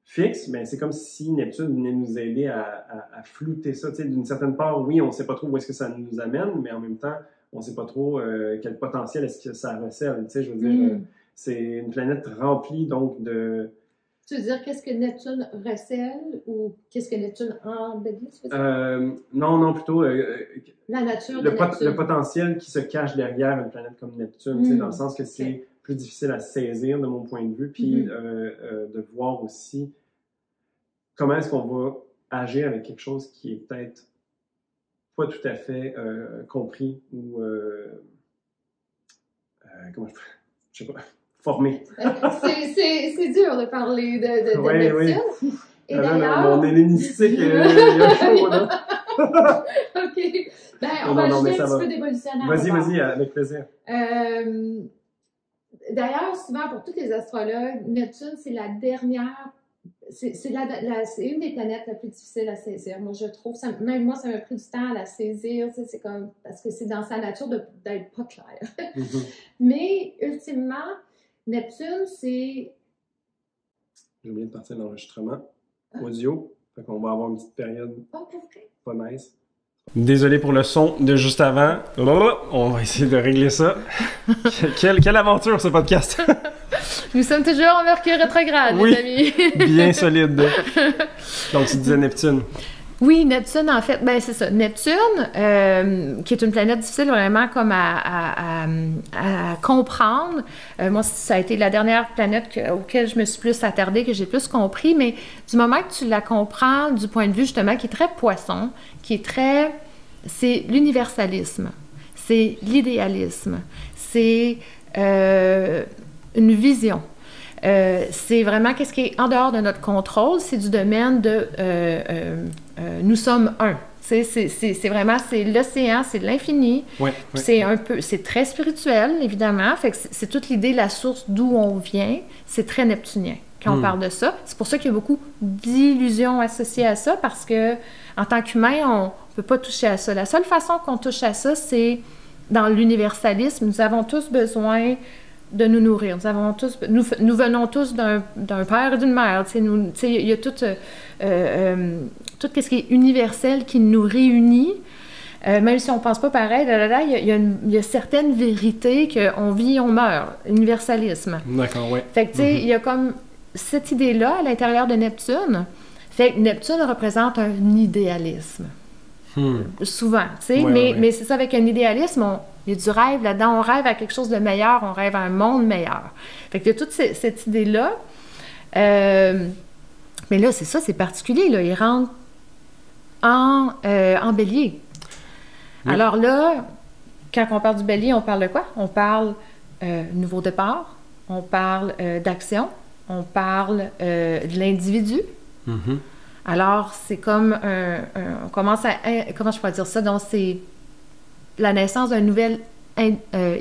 fixes, mais c'est comme si Neptune venait nous aider à flouter ça. Tu sais, d'une certaine part, oui, on ne sait pas trop où est-ce que ça nous amène, mais en même temps, on ne sait pas trop quel potentiel est-ce que ça recèle. Tu sais, je veux dire, c'est une planète remplie donc de... Tu veux dire qu'est-ce que Neptune recèle ou qu'est-ce que Neptune embellit? Non, plutôt la nature de Neptune. Le potentiel qui se cache derrière une planète comme Neptune, tu sais, dans le sens que c'est plus difficile à saisir de mon point de vue, puis de voir aussi comment est-ce qu'on va agir avec quelque chose qui est peut-être pas tout à fait compris ou comment je sais pas, formé. C'est dur de parler de Neptune. Oui. Et d'ailleurs... Mon hellénistique, il y a chaud, là. OK. Ben, on va ajouter un petit peu d'évolutionnaire. Vas-y, avec plaisir. D'ailleurs, souvent, pour tous les astrologues, Neptune, c'est la dernière... C'est une des planètes la plus difficile à saisir. Moi, je trouve, même moi, ça m'a pris du temps à la saisir, c'est comme, parce que c'est dans sa nature d'être pas clair. Mais, ultimement, Neptune, c'est... J'ai oublié de partir de l'enregistrement audio, fait qu'on va avoir une petite période pas nice. Désolé pour le son de juste avant. On va essayer de régler ça. Quelle aventure, ce podcast! Nous sommes toujours en Mercure rétrograde, les amis. Bien solide. Donc, tu disais Neptune. Oui, Neptune, en fait, ben c'est ça. Neptune, qui est une planète difficile vraiment comme à comprendre. Moi, ça a été la dernière planète auquel je me suis plus attardée, que j'ai plus compris, mais du moment que tu la comprends du point de vue, justement, qui est très poisson, qui est très... C'est l'universalisme. c'est l'idéalisme, c'est une vision. C'est vraiment qu'est-ce qui est en dehors de notre contrôle, c'est du domaine de nous sommes un. C'est vraiment, c'est l'océan, c'est l'infini. Ouais, ouais. C'est un peu, c'est très spirituel, évidemment. Fait que c'est toute l'idée, la source d'où on vient. C'est très neptunien quand on parle de ça. C'est pour ça qu'il y a beaucoup d'illusions associées à ça, parce que en tant qu'humain, on ne peut pas toucher à ça. La seule façon qu'on touche à ça, c'est dans l'universalisme. Nous avons tous besoin de nous nourrir. Nous venons tous d'un père et d'une mère. Il y a tout ce qui est universel qui nous réunit. Même si on ne pense pas pareil, il y a certaines vérités qu'on vit, on meurt. Universalisme. D'accord, oui. Fait que, tu sais, il y a comme cette idée-là à l'intérieur de Neptune. Fait que Neptune représente un idéalisme. Souvent, tu sais. Mais c'est ça, avec un idéalisme, il y a du rêve là-dedans. On rêve à quelque chose de meilleur, on rêve à un monde meilleur. Fait qu'il y a toute cette idée-là. Mais là, c'est ça, c'est particulier. Là. Il rentre en bélier. Oui. Alors là, quand on parle du bélier, on parle de quoi? On parle nouveau départ, on parle d'action, on parle de l'individu. Mm-hmm. Alors, c'est comme on commence à... Comment je pourrais dire ça? Donc, c'est la naissance d'un nouvel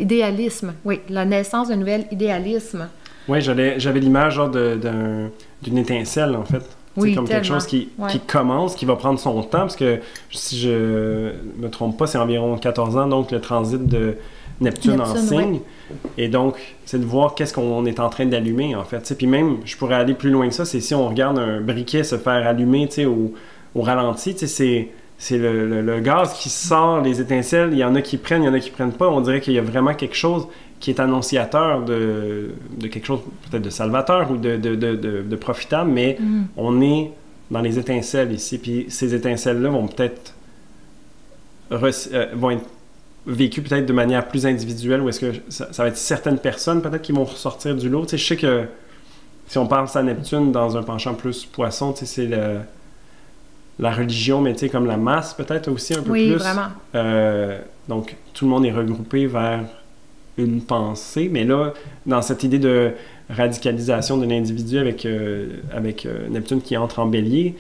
idéalisme. Oui, la naissance d'un nouvel idéalisme. Oui, j'avais l'image genre d'une étincelle, en fait. Oui, c'est comme tellement. Quelque chose qui commence, qui va prendre son temps, parce que si je me trompe pas, c'est environ 14 ans, donc le transit de Neptune en signe. Oui. Et donc, c'est de voir qu'est-ce qu'on est en train d'allumer, en fait. Puis même, je pourrais aller plus loin que ça, c'est si on regarde un briquet se faire allumer au ralenti, c'est le gaz qui sort, les étincelles, il y en a qui prennent, il y en a qui prennent pas. On dirait qu'il y a vraiment quelque chose qui est annonciateur de quelque chose peut-être de salvateur ou de profitable, mais on est dans les étincelles ici. Puis ces étincelles-là vont peut-être vont être vécues peut-être de manière plus individuelle, ou est-ce que ça va être certaines personnes peut-être qui vont ressortir du lot. Je sais que si on pense à Neptune dans un penchant plus poisson, c'est la religion, mais comme la masse peut-être aussi un peu plus. Oui, vraiment. Donc tout le monde est regroupé vers une pensée, mais là, dans cette idée de radicalisation de l'individu avec Neptune qui entre en bélier,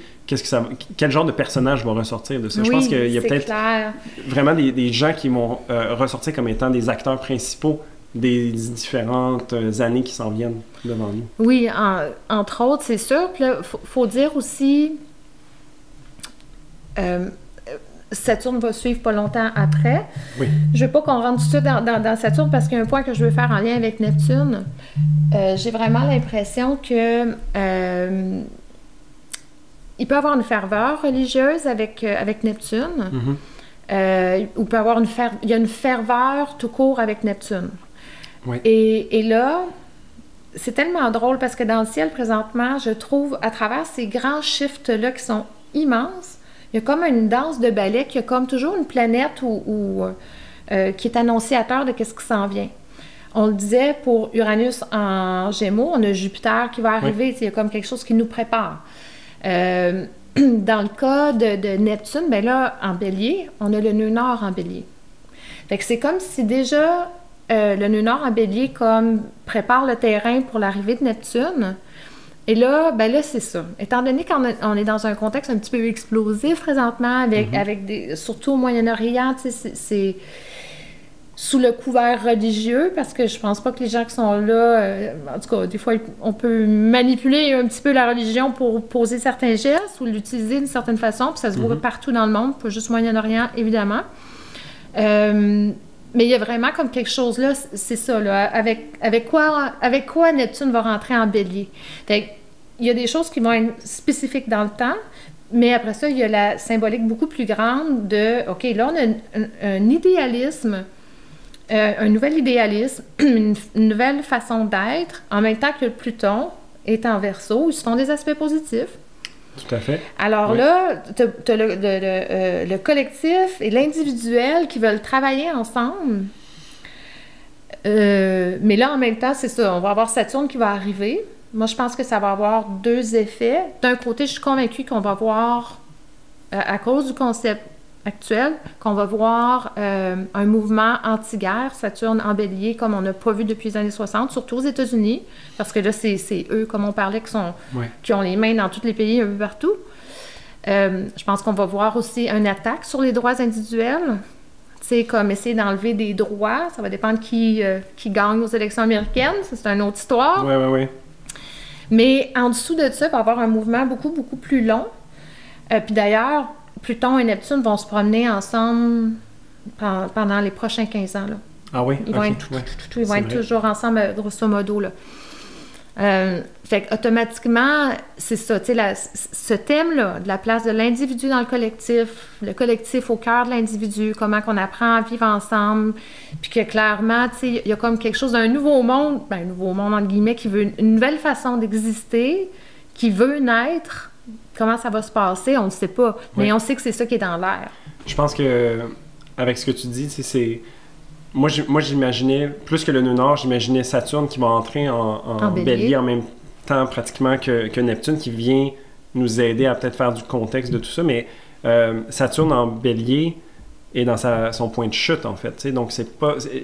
quel genre de personnage va ressortir de ça? Je pense qu'il y a peut-être vraiment des gens qui vont ressortir comme étant des acteurs principaux des différentes années qui s'en viennent devant nous. Oui, entre autres, c'est sûr. Puis là, faut dire aussi... Saturne va suivre pas longtemps après. Oui. Je veux pas qu'on rentre tout de suite dans Saturne parce qu'il y a un point que je veux faire en lien avec Neptune. J'ai vraiment l'impression que il peut y avoir une ferveur religieuse avec Neptune. Ou peut avoir il y a une ferveur tout court avec Neptune. Oui. Et là, c'est tellement drôle parce que dans le ciel présentement, je trouve à travers ces grands shifts-là qui sont immenses, il y a comme une danse de ballet, qu'il y a comme toujours une planète qui est annonciateur de ce qui s'en vient. On le disait pour Uranus en Gémeaux, on a Jupiter qui va arriver, il y a comme quelque chose qui nous prépare. Dans le cas de Neptune, bien là, en Bélier, on a le nœud nord en Bélier. Fait que c'est comme si déjà le nœud nord en Bélier comme prépare le terrain pour l'arrivée de Neptune. Et là, ben là, c'est ça. Étant donné qu'on est dans un contexte un petit peu explosif présentement, avec surtout au Moyen-Orient, c'est sous le couvert religieux, parce que je pense pas que les gens qui sont là, en tout cas, des fois, on peut manipuler un petit peu la religion pour poser certains gestes ou l'utiliser d'une certaine façon, puis ça se voit partout dans le monde, pas juste au Moyen-Orient, évidemment. Mais il y a vraiment comme quelque chose là, c'est ça, là, avec quoi Neptune va rentrer en Bélier. Fait il y a des choses qui vont être spécifiques dans le temps, mais après ça, il y a la symbolique beaucoup plus grande de, OK, là, on a un idéalisme, un nouvel idéalisme, une nouvelle façon d'être, en même temps que le Pluton est en Verseau, ils sont des aspects positifs. Tout à fait. Alors là, tu as le collectif et l'individuel qui veulent travailler ensemble. Mais là, en même temps, c'est ça, on va avoir Saturne qui va arriver. Moi, je pense que ça va avoir deux effets. D'un côté, je suis convaincue qu'on va voir, à cause du concept actuelle, qu'on va voir un mouvement anti-guerre, Saturne en bélier, comme on n'a pas vu depuis les années 60, surtout aux États-Unis, parce que là, c'est eux, comme on parlait, qui ont les mains dans tous les pays, un peu partout. Je pense qu'on va voir aussi une attaque sur les droits individuels, comme essayer d'enlever des droits. Ça va dépendre qui gagne aux élections américaines, ça, c'est une autre histoire. Oui. Mais en dessous de ça, il va y avoir un mouvement beaucoup, beaucoup plus long. Puis d'ailleurs, Pluton et Neptune vont se promener ensemble pendant les prochains 15 ans. Là. Ah oui? Ils vont être toujours ensemble, grosso modo. Là. Fait qu'automatiquement, c'est ça, tu sais, ce thème-là, de la place de l'individu dans le collectif au cœur de l'individu, comment qu'on apprend à vivre ensemble, puis que clairement, tu sais, il y a comme quelque chose d'un nouveau monde, un nouveau monde entre guillemets, qui veut une nouvelle façon d'exister, qui veut naître. Comment ça va se passer, on ne sait pas, mais on sait que c'est ça qui est dans l'air. Je pense que, avec ce que tu dis, c'est... Moi, j'imaginais, plus que le nœud nord, j'imaginais Saturne qui va entrer en bélier en même temps pratiquement que Neptune, qui vient nous aider à peut-être faire du contexte de tout ça, mais Saturne en bélier est dans son point de chute, en fait. T'sais, donc,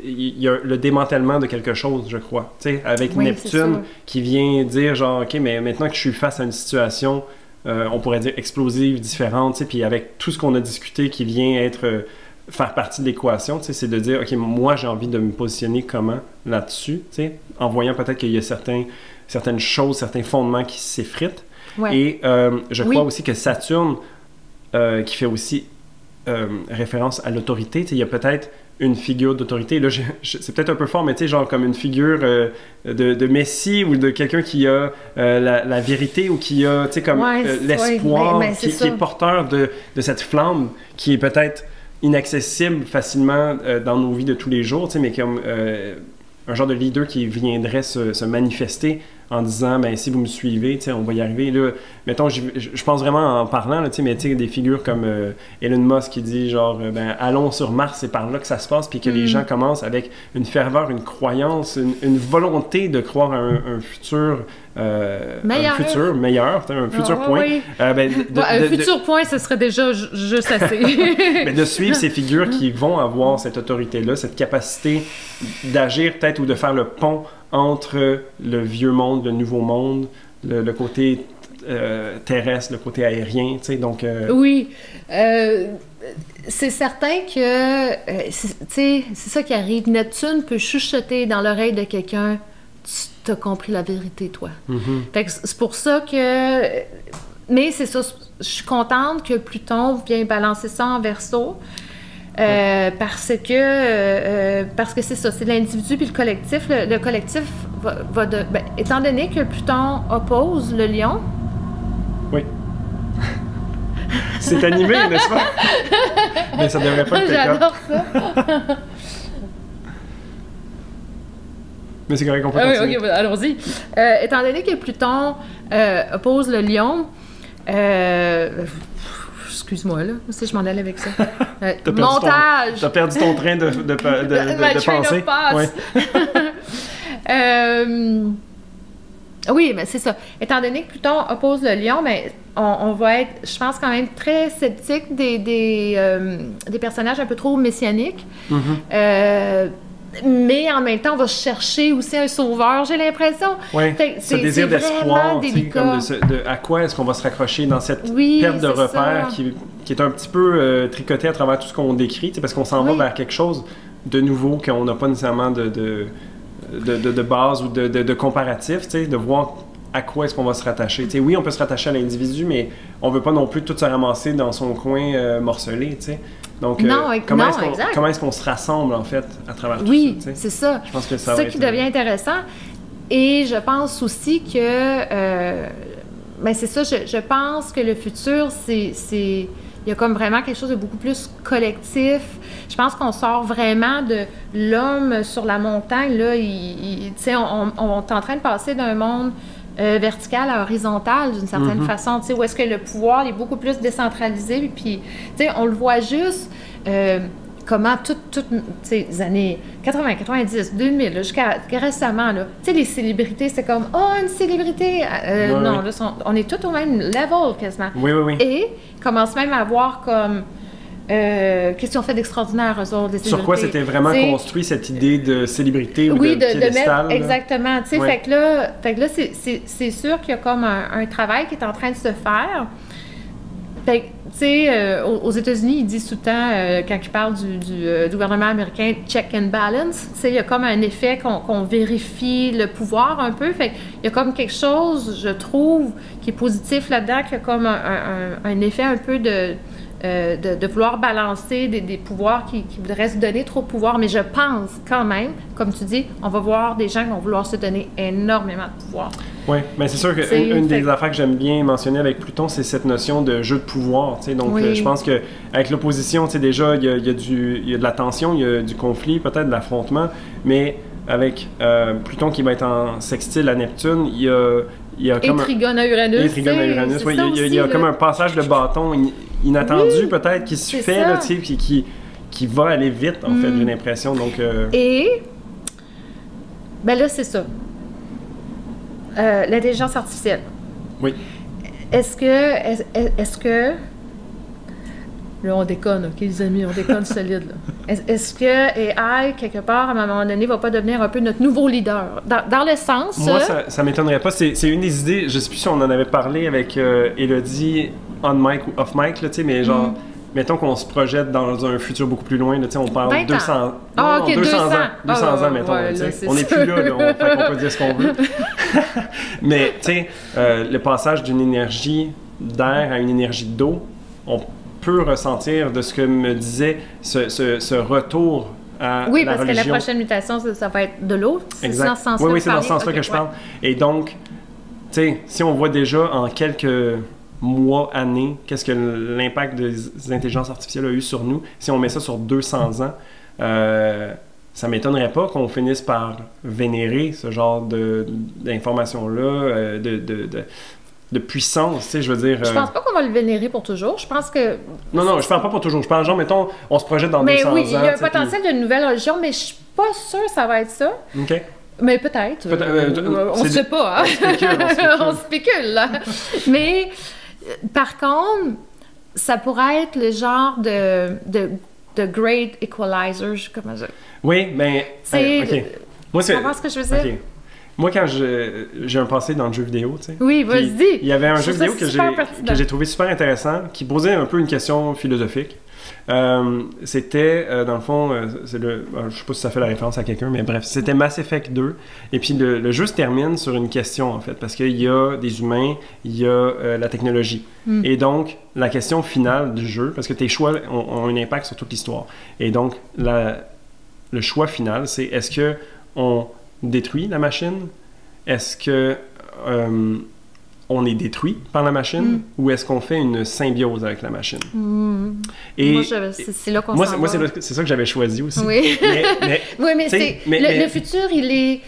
il y a le démantèlement de quelque chose, je crois. T'sais, avec Neptune qui vient dire, genre, OK, mais maintenant que je suis face à une situation, on pourrait dire explosive, différente, puis avec tout ce qu'on a discuté qui vient faire partie de l'équation, c'est de dire, OK, moi, j'ai envie de me positionner comment là-dessus, en voyant peut-être qu'il y a certaines choses, certains fondements qui s'effritent. Ouais. Et je crois aussi que Saturne, qui fait aussi référence à l'autorité, il y a peut-être une figure d'autorité. Là, c'est peut-être un peu fort, mais genre comme une figure de Messie ou de quelqu'un qui a la vérité ou qui a comme l'espoir, qui est porteur de cette flamme qui est peut-être inaccessible facilement dans nos vies de tous les jours, mais comme un genre de leader qui viendrait se manifester en disant, ben si vous me suivez, on va y arriver. Là, mettons, je pense vraiment en parlant, là, mais des figures comme Elon Musk qui dit, genre, ben allons sur Mars, c'est par là que ça se passe, puis que les gens commencent avec une ferveur, une croyance, une volonté de croire à un futur meilleur, un futur point. Oui. Un futur point, ce serait déjà juste assez. Mais de suivre ces figures qui vont avoir cette autorité-là, cette capacité d'agir peut-être ou de faire le pont entre le vieux monde, le nouveau monde, le côté terrestre, le côté aérien, tu sais, donc... Oui, c'est certain que, c'est ça qui arrive. Neptune peut chuchoter dans l'oreille de quelqu'un, tu as compris la vérité, toi. Mm-hmm. Fait que c'est pour ça que... Mais c'est ça, je suis contente que Pluton vienne balancer ça en Verseau. Parce que c'est ça, c'est l'individu puis le collectif. Le collectif va étant donné que Pluton oppose le lion. Oui. C'est animé, n'est-ce pas? Mais ça devrait pas être le cas. J'adore ça. Mais c'est correct qu'on peut continuer. Oui, allons-y. Étant donné que Pluton oppose le lion, excuse-moi, là. Aussi, je m'en allais avec ça. Montage! T'as perdu ton train de pensée. Ouais. Oui, mais c'est ça. Étant donné que Pluton oppose le lion, mais on va être, je pense, quand même très sceptique des personnages un peu trop messianiques. Mm-hmm. Mais en même temps, on va chercher aussi un sauveur, j'ai l'impression. Oui, ce désir d'espoir, comme à quoi est-ce qu'on va se raccrocher dans cette perte de repère qui est un petit peu tricotée à travers tout ce qu'on décrit, parce qu'on s'en va vers quelque chose de nouveau, qu'on n'a pas nécessairement de base ou de comparatif, de voir à quoi est-ce qu'on va se rattacher. Oui, on peut se rattacher à l'individu, mais on ne veut pas non plus tout se ramasser dans son coin morcelé, Donc, comment est-ce qu'on se rassemble, en fait, à travers tout ça? Oui, c'est ça. Je pense que c'est ça qui devient intéressant. Et je pense aussi que... c'est ça, je pense que le futur, il y a comme vraiment quelque chose de beaucoup plus collectif. Je pense qu'on sort vraiment de l'homme sur la montagne. Là, on est en train de passer d'un monde vertical à horizontal d'une certaine façon, où est-ce que le pouvoir est beaucoup plus décentralisé. Puis, on le voit juste comment toutes les années 80, 90, 2000, jusqu'à récemment, les célébrités, c'est comme « Oh, une célébrité! » Non, là, on est tous au même level quasiment. Oui. Et commence même à avoir comme qu'est-ce qu'ils ont fait d'extraordinaire, eux autres, les célébrités? Sur quoi c'était vraiment construit cette idée de célébrité ou de piédestal? Mettre, exactement. Tu sais, fait que là c'est sûr qu'il y a comme un travail qui est en train de se faire. Fait que, tu sais, aux États-Unis, ils disent tout le temps, quand ils parlent du gouvernement américain, check and balance. Tu sais, il y a comme un effet qu'on vérifie le pouvoir un peu. Fait il y a comme quelque chose, je trouve, qui est positif là-dedans, qui a comme un effet un peu de vouloir balancer des pouvoirs qui voudraient se donner trop de pouvoir. Mais je pense quand même, comme tu dis, on va voir des gens qui vont vouloir se donner énormément de pouvoir. Oui, mais c'est sûr qu'une des affaires que j'aime bien mentionner avec Pluton, c'est cette notion de jeu de pouvoir. Donc, je pense qu'avec l'opposition, déjà, il y a de la tension, il y a du conflit, peut-être de l'affrontement, mais avec Pluton qui va être en sextile à Neptune, il y a comme Trigone à Uranus. Et Trigone à Uranus, oui. Il y a comme un passage de bâton inattendu, peut-être, qui se fait, là, puis qui va aller vite, en fait, j'ai l'impression. Donc, Et, ben là, c'est ça. L'intelligence artificielle. Oui. Est-ce que... Là, on déconne, OK, les amis, on déconne solide, là. Est-ce que AI, quelque part, à un moment donné, va pas devenir un peu notre nouveau leader? Dans le sens... Moi, ça m'étonnerait pas. C'est une des idées, je sais plus si on en avait parlé avec Élodie, on mic ou off mic, là, tu sais, mais genre... Mettons qu'on se projette dans un futur beaucoup plus loin, là, on parle de 200 ans. Ah, ok, 200 ans. 200 ans, mettons. Ouais, là, on n'est plus là, on peut dire ce qu'on veut. Mais, tu sais, le passage d'une énergie d'air à une énergie d'eau, on peut ressentir de ce que me disait ce retour à oui, la parce religion. que la prochaine mutation, ça va être de l'eau. Exact. Dans ce sens-là oui, c'est dans ce sens-là que je parle. Et donc, tu sais, si on voit déjà en quelques mois, années, qu'est-ce que l'impact des intelligences artificielles a eu sur nous, si on met ça sur 200 ans, ça m'étonnerait pas qu'on finisse par vénérer ce genre d'informations-là, de puissance, tu sais, je veux dire... Je pense pas qu'on va le vénérer pour toujours, je pense que... Non, je parle pas pour toujours, je parle genre, mettons, on se projette dans 200 ans... Mais oui, il y a un potentiel d'une nouvelle religion, mais je suis pas sûre que ça va être ça. OK. Mais peut-être. On ne sait pas, hein? On spécule, là. Mais... Par contre, ça pourrait être le genre de great equalizer, comment dire. Oui, mais... OK. Moi, tu comprends ce que je veux dire? Okay. Moi, quand j'ai un passé dans le jeu vidéo, tu sais. Oui, vas-y. Il y avait un jeu vidéo que j'ai trouvé super intéressant, qui posait un peu une question philosophique. C'était, dans le fond, je sais pas si ça fait la référence à quelqu'un, mais bref, c'était Mass Effect 2. Et puis le jeu se termine sur une question, en fait, parce qu'il y a des humains, il y a la technologie. Et donc, la question finale du jeu, parce que tes choix ont un impact sur toute l'histoire. Et donc, le choix final, c'est est-ce que on détruit la machine? Est-ce que on est détruit par la machine ou est-ce qu'on fait une symbiose avec la machine? Et moi, c'est là qu'on s'en va. Moi, c'est ça que j'avais choisi aussi. Oui, le futur, il est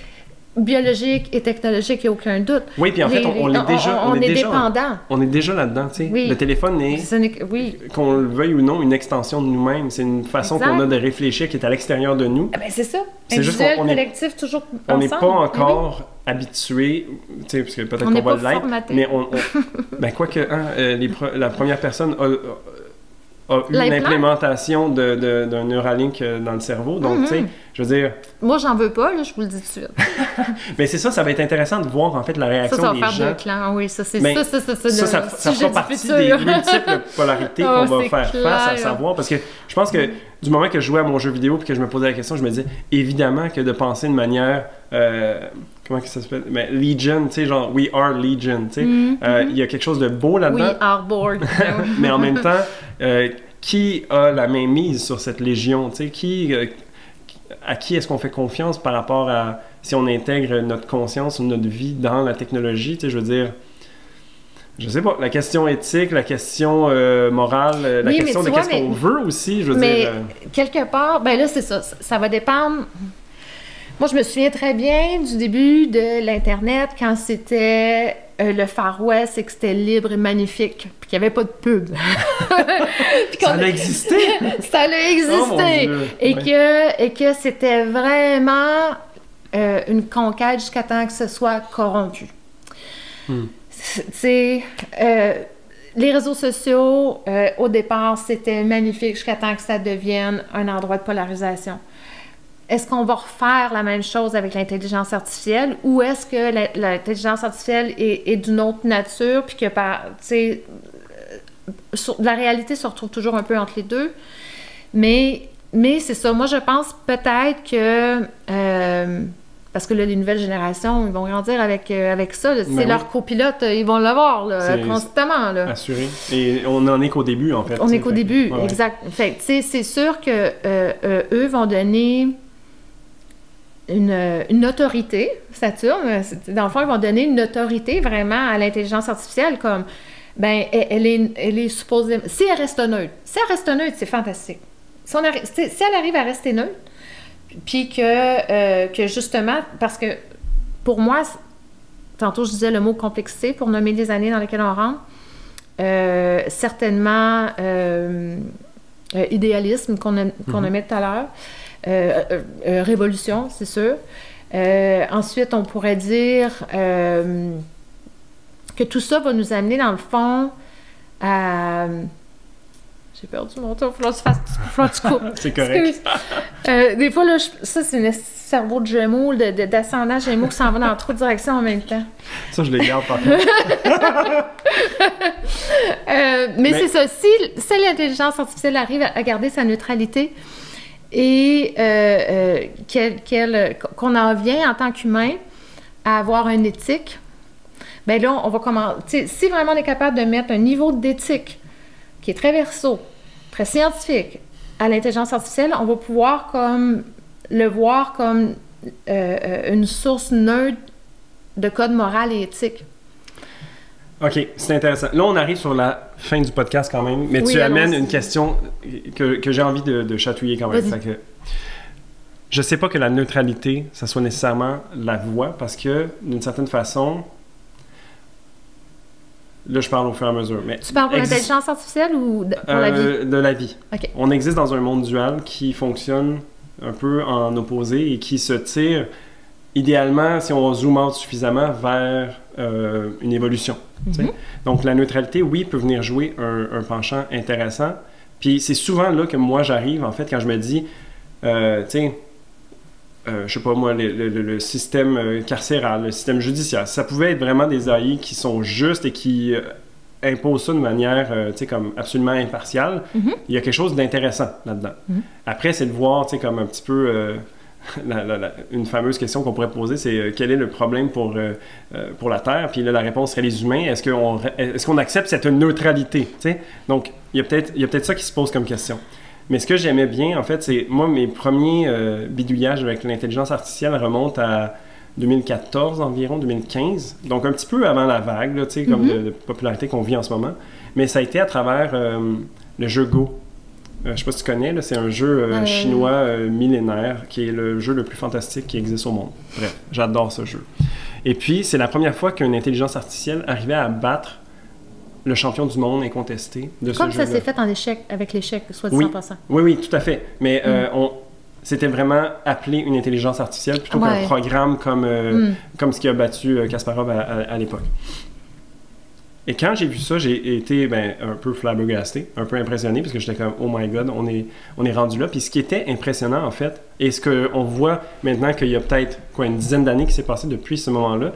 biologique et technologique, il n'y a aucun doute. Oui, puis en fait, on est déjà... On est dépendant. On est déjà là-dedans, tu sais. Oui. Le téléphone est, qu'on le veuille ou non, une extension de nous-mêmes. C'est une façon qu'on a de réfléchir qui est à l'extérieur de nous. Ah ben c'est ça. C'est juste qu'on collectif, toujours on n'est pas encore habitué, tu sais, parce que peut-être qu'on va l'être, mais ben quoique, la première personne a eu une implémentation d'un Neuralink dans le cerveau. Donc, tu sais, je veux dire... Moi, j'en veux pas, là, je vous le dis tout de suite. Mais c'est ça va être intéressant de voir, en fait, la réaction des gens. Ça va faire deux clans, oui, ça, c'est ça fera partie des multiples polarités qu'on va faire face, à savoir, parce que je pense que du moment que je jouais à mon jeu vidéo puis que je me posais la question, je me disais, évidemment que de penser de manière... comment ça s'appelle? Mais Legion, tu sais, genre We Are Legion, tu sais. Il y a quelque chose de beau là-dedans. We are bored. Mais en même temps, qui a la main mise sur cette légion, tu sais? À qui est-ce qu'on fait confiance par rapport à si on intègre notre conscience ou notre vie dans la technologie, tu sais, je veux dire... Je sais pas, la question éthique, la question morale, la question de qu'est-ce qu'on veut aussi, je veux dire... quelque part, ben là, c'est ça. Ça va dépendre... Moi, je me souviens très bien du début de l'Internet, quand c'était le Far West et que c'était libre et magnifique, puis qu'il n'y avait pas de pub. Ça a existé! Ça a existé! Oh, et que c'était vraiment une conquête jusqu'à temps que ce soit corrompu. Tu sais... les réseaux sociaux, au départ, c'était magnifique jusqu'à temps que ça devienne un endroit de polarisation. Est-ce qu'on va refaire la même chose avec l'intelligence artificielle ou est-ce que l'intelligence artificielle est d'une autre nature puis que, tu sais, la réalité se retrouve toujours un peu entre les deux? Mais c'est ça. Moi, je pense peut-être que... parce que là, les nouvelles générations, ils vont grandir avec ça. C'est leur copilote, ils vont l'avoir constamment. Là. Assuré. Et on n'en est qu'au début, en fait. On est qu'au début, exact. Fait tu sais, c'est sûr que eux vont donner une autorité, Saturne. Dans le fond, ils vont donner une autorité vraiment à l'intelligence artificielle comme, ben, elle est supposée... Si elle reste neutre, c'est fantastique. Si elle arrive à rester neutre, puis que justement, parce que pour moi, tantôt je disais le mot complexité pour nommer les années dans lesquelles on rentre, certainement idéalisme qu'on nommait tout à l'heure, révolution, c'est sûr. Ensuite, on pourrait dire que tout ça va nous amener dans le fond à... J'ai perdu mon tour, il faut que tu coupes. C'est correct. Des fois, là, ça, c'est un cerveau de Gémeaux, d'ascendant Gémeaux qui s'en va dans trop de directions en même temps. Ça, je les garde par contre. Mais c'est ça. Si l'intelligence artificielle arrive à garder sa neutralité et qu'on en vient en tant qu'humain à avoir une éthique, bien là, on va commencer. Si vraiment on est capable de mettre un niveau d'éthique qui est très verso, très scientifique, à l'intelligence artificielle, on va pouvoir comme le voir comme une source neutre de code moral et éthique. OK, c'est intéressant. Là, on arrive sur la fin du podcast quand même, mais tu amènes une question que j'ai envie de chatouiller quand même. Que je sais pas que la neutralité, ça soit nécessairement la voie, parce que, d'une certaine façon... Là, je parle au fur et à mesure. Mais tu parles pour l'intelligence artificielle ou pour la vie? De la vie. Okay. On existe dans un monde dual qui fonctionne un peu en opposé et qui se tire, idéalement, si on zoome out suffisamment, vers une évolution. Mm-hmm. Donc, la neutralité, oui, peut venir jouer un penchant intéressant. Puis, c'est souvent là que moi, j'arrive, en fait, quand je me dis, tu sais, je sais pas moi, le système carcéral, le système judiciaire, ça pouvait être vraiment des AI qui sont justes et qui imposent ça de manière, tu sais, comme absolument impartiale. Mm-hmm. Il y a quelque chose d'intéressant là-dedans. Mm-hmm. Après, c'est de voir, tu sais, comme un petit peu une fameuse question qu'on pourrait poser, c'est quel est le problème pour la Terre? Puis là, la réponse serait les humains. Est-ce qu'on accepte cette neutralité? Tu sais? Donc, il y a peut-être ça qui se pose comme question. Mais ce que j'aimais bien, en fait, c'est... Moi, mes premiers bidouillages avec l'intelligence artificielle remontent à 2014 environ, 2015. Donc, un petit peu avant la vague, là, tu sais, comme de popularité qu'on vit en ce moment. Mais ça a été à travers le jeu Go. Je sais pas si tu connais, là, c'est un jeu chinois millénaire qui est le jeu le plus fantastique qui existe au monde. Bref, j'adore ce jeu. Et puis, c'est la première fois qu'une intelligence artificielle arrivait à battre le champion du monde incontesté de ce jeu-là. Comme ça s'est fait en échec, avec l'échec, soit dit en passant. Oui, tout à fait. Mais c'était vraiment appelé une intelligence artificielle plutôt qu'un programme comme ce qui a battu Kasparov à l'époque. Et quand j'ai vu ça, j'ai été un peu flabbergasté, un peu impressionné, parce que j'étais comme « Oh my God, on est rendu là ». Puis ce qui était impressionnant, en fait, et ce qu'on voit maintenant qu'il y a peut-être une dizaine d'années qui s'est passé depuis ce moment-là,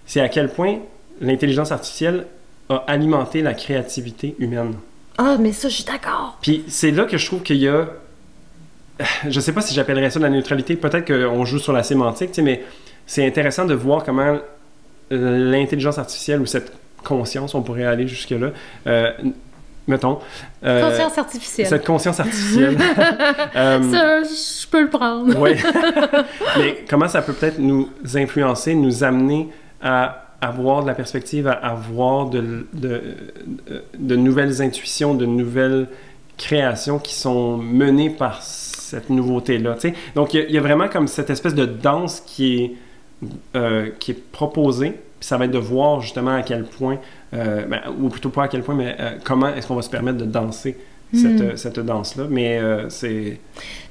c'est à quel point l'intelligence artificielle a alimenté la créativité humaine. Ah, mais ça, je suis d'accord. Puis c'est là que je trouve qu'il y a... Je sais pas si j'appellerais ça de la neutralité, peut-être qu'on joue sur la sémantique, tu sais, mais c'est intéressant de voir comment l'intelligence artificielle ou cette conscience, on pourrait aller jusque-là, mettons... conscience artificielle. Cette conscience artificielle. Ça, je peux le prendre. Oui. Mais comment ça peut peut-être nous influencer, nous amener à avoir de la perspective, à avoir de nouvelles intuitions, de nouvelles créations qui sont menées par cette nouveauté-là. Donc, il y a vraiment comme cette espèce de danse qui est proposée, puis ça va être de voir justement à quel point, ou plutôt pas à quel point, mais comment est-ce qu'on va se permettre de danser cette danse-là. Mais c'est...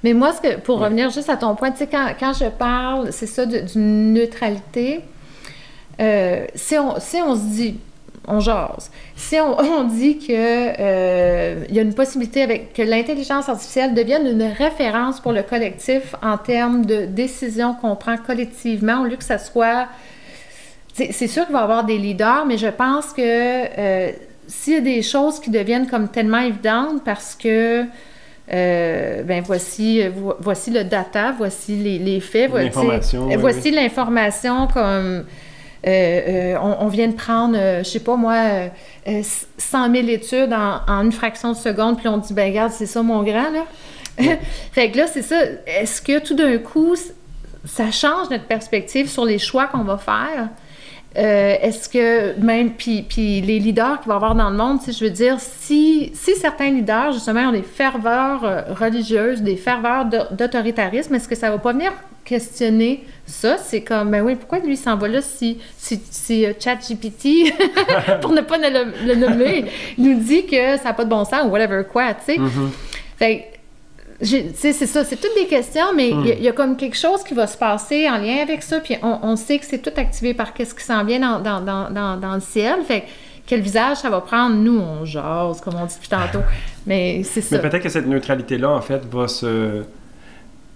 Mais moi, pour revenir juste à ton point, tu sais, quand je parle, c'est ça, d'une neutralité... si on se dit, on jase. Si on dit que il y a une possibilité que l'intelligence artificielle devienne une référence pour le collectif en termes de décisions qu'on prend collectivement, au lieu que ça soit... C'est sûr qu'il va y avoir des leaders, mais je pense que s'il y a des choses qui deviennent comme tellement évidentes parce que voici le data, voici les faits, voici l'information comme on vient de prendre, je sais pas moi, 100 000 études en une fraction de seconde, puis on dit, ben regarde, c'est ça mon grand, là. Fait que là, c'est ça. Est-ce que tout d'un coup, ça change notre perspective sur les choix qu'on va faire? Est-ce que même, puis les leaders qu'il va y avoir dans le monde, je veux dire, si certains leaders, justement, ont des ferveurs religieuses, des ferveurs d'autoritarisme, est-ce que ça va pas venir questionner ça? C'est comme, ben oui, pourquoi lui s'en va là si ChatGPT, pour ne pas le nommer, nous dit que ça n'a pas de bon sens ou whatever quoi, tu sais? Fait c'est ça, c'est toutes des questions, mais il y a comme quelque chose qui va se passer en lien avec ça, puis on sait que c'est tout activé par qu'est-ce qui s'en vient dans le ciel, fait quel visage ça va prendre? Nous, on jase, comme on dit depuis tantôt, mais c'est ça. Mais peut-être que cette neutralité-là, en fait, va se... Tu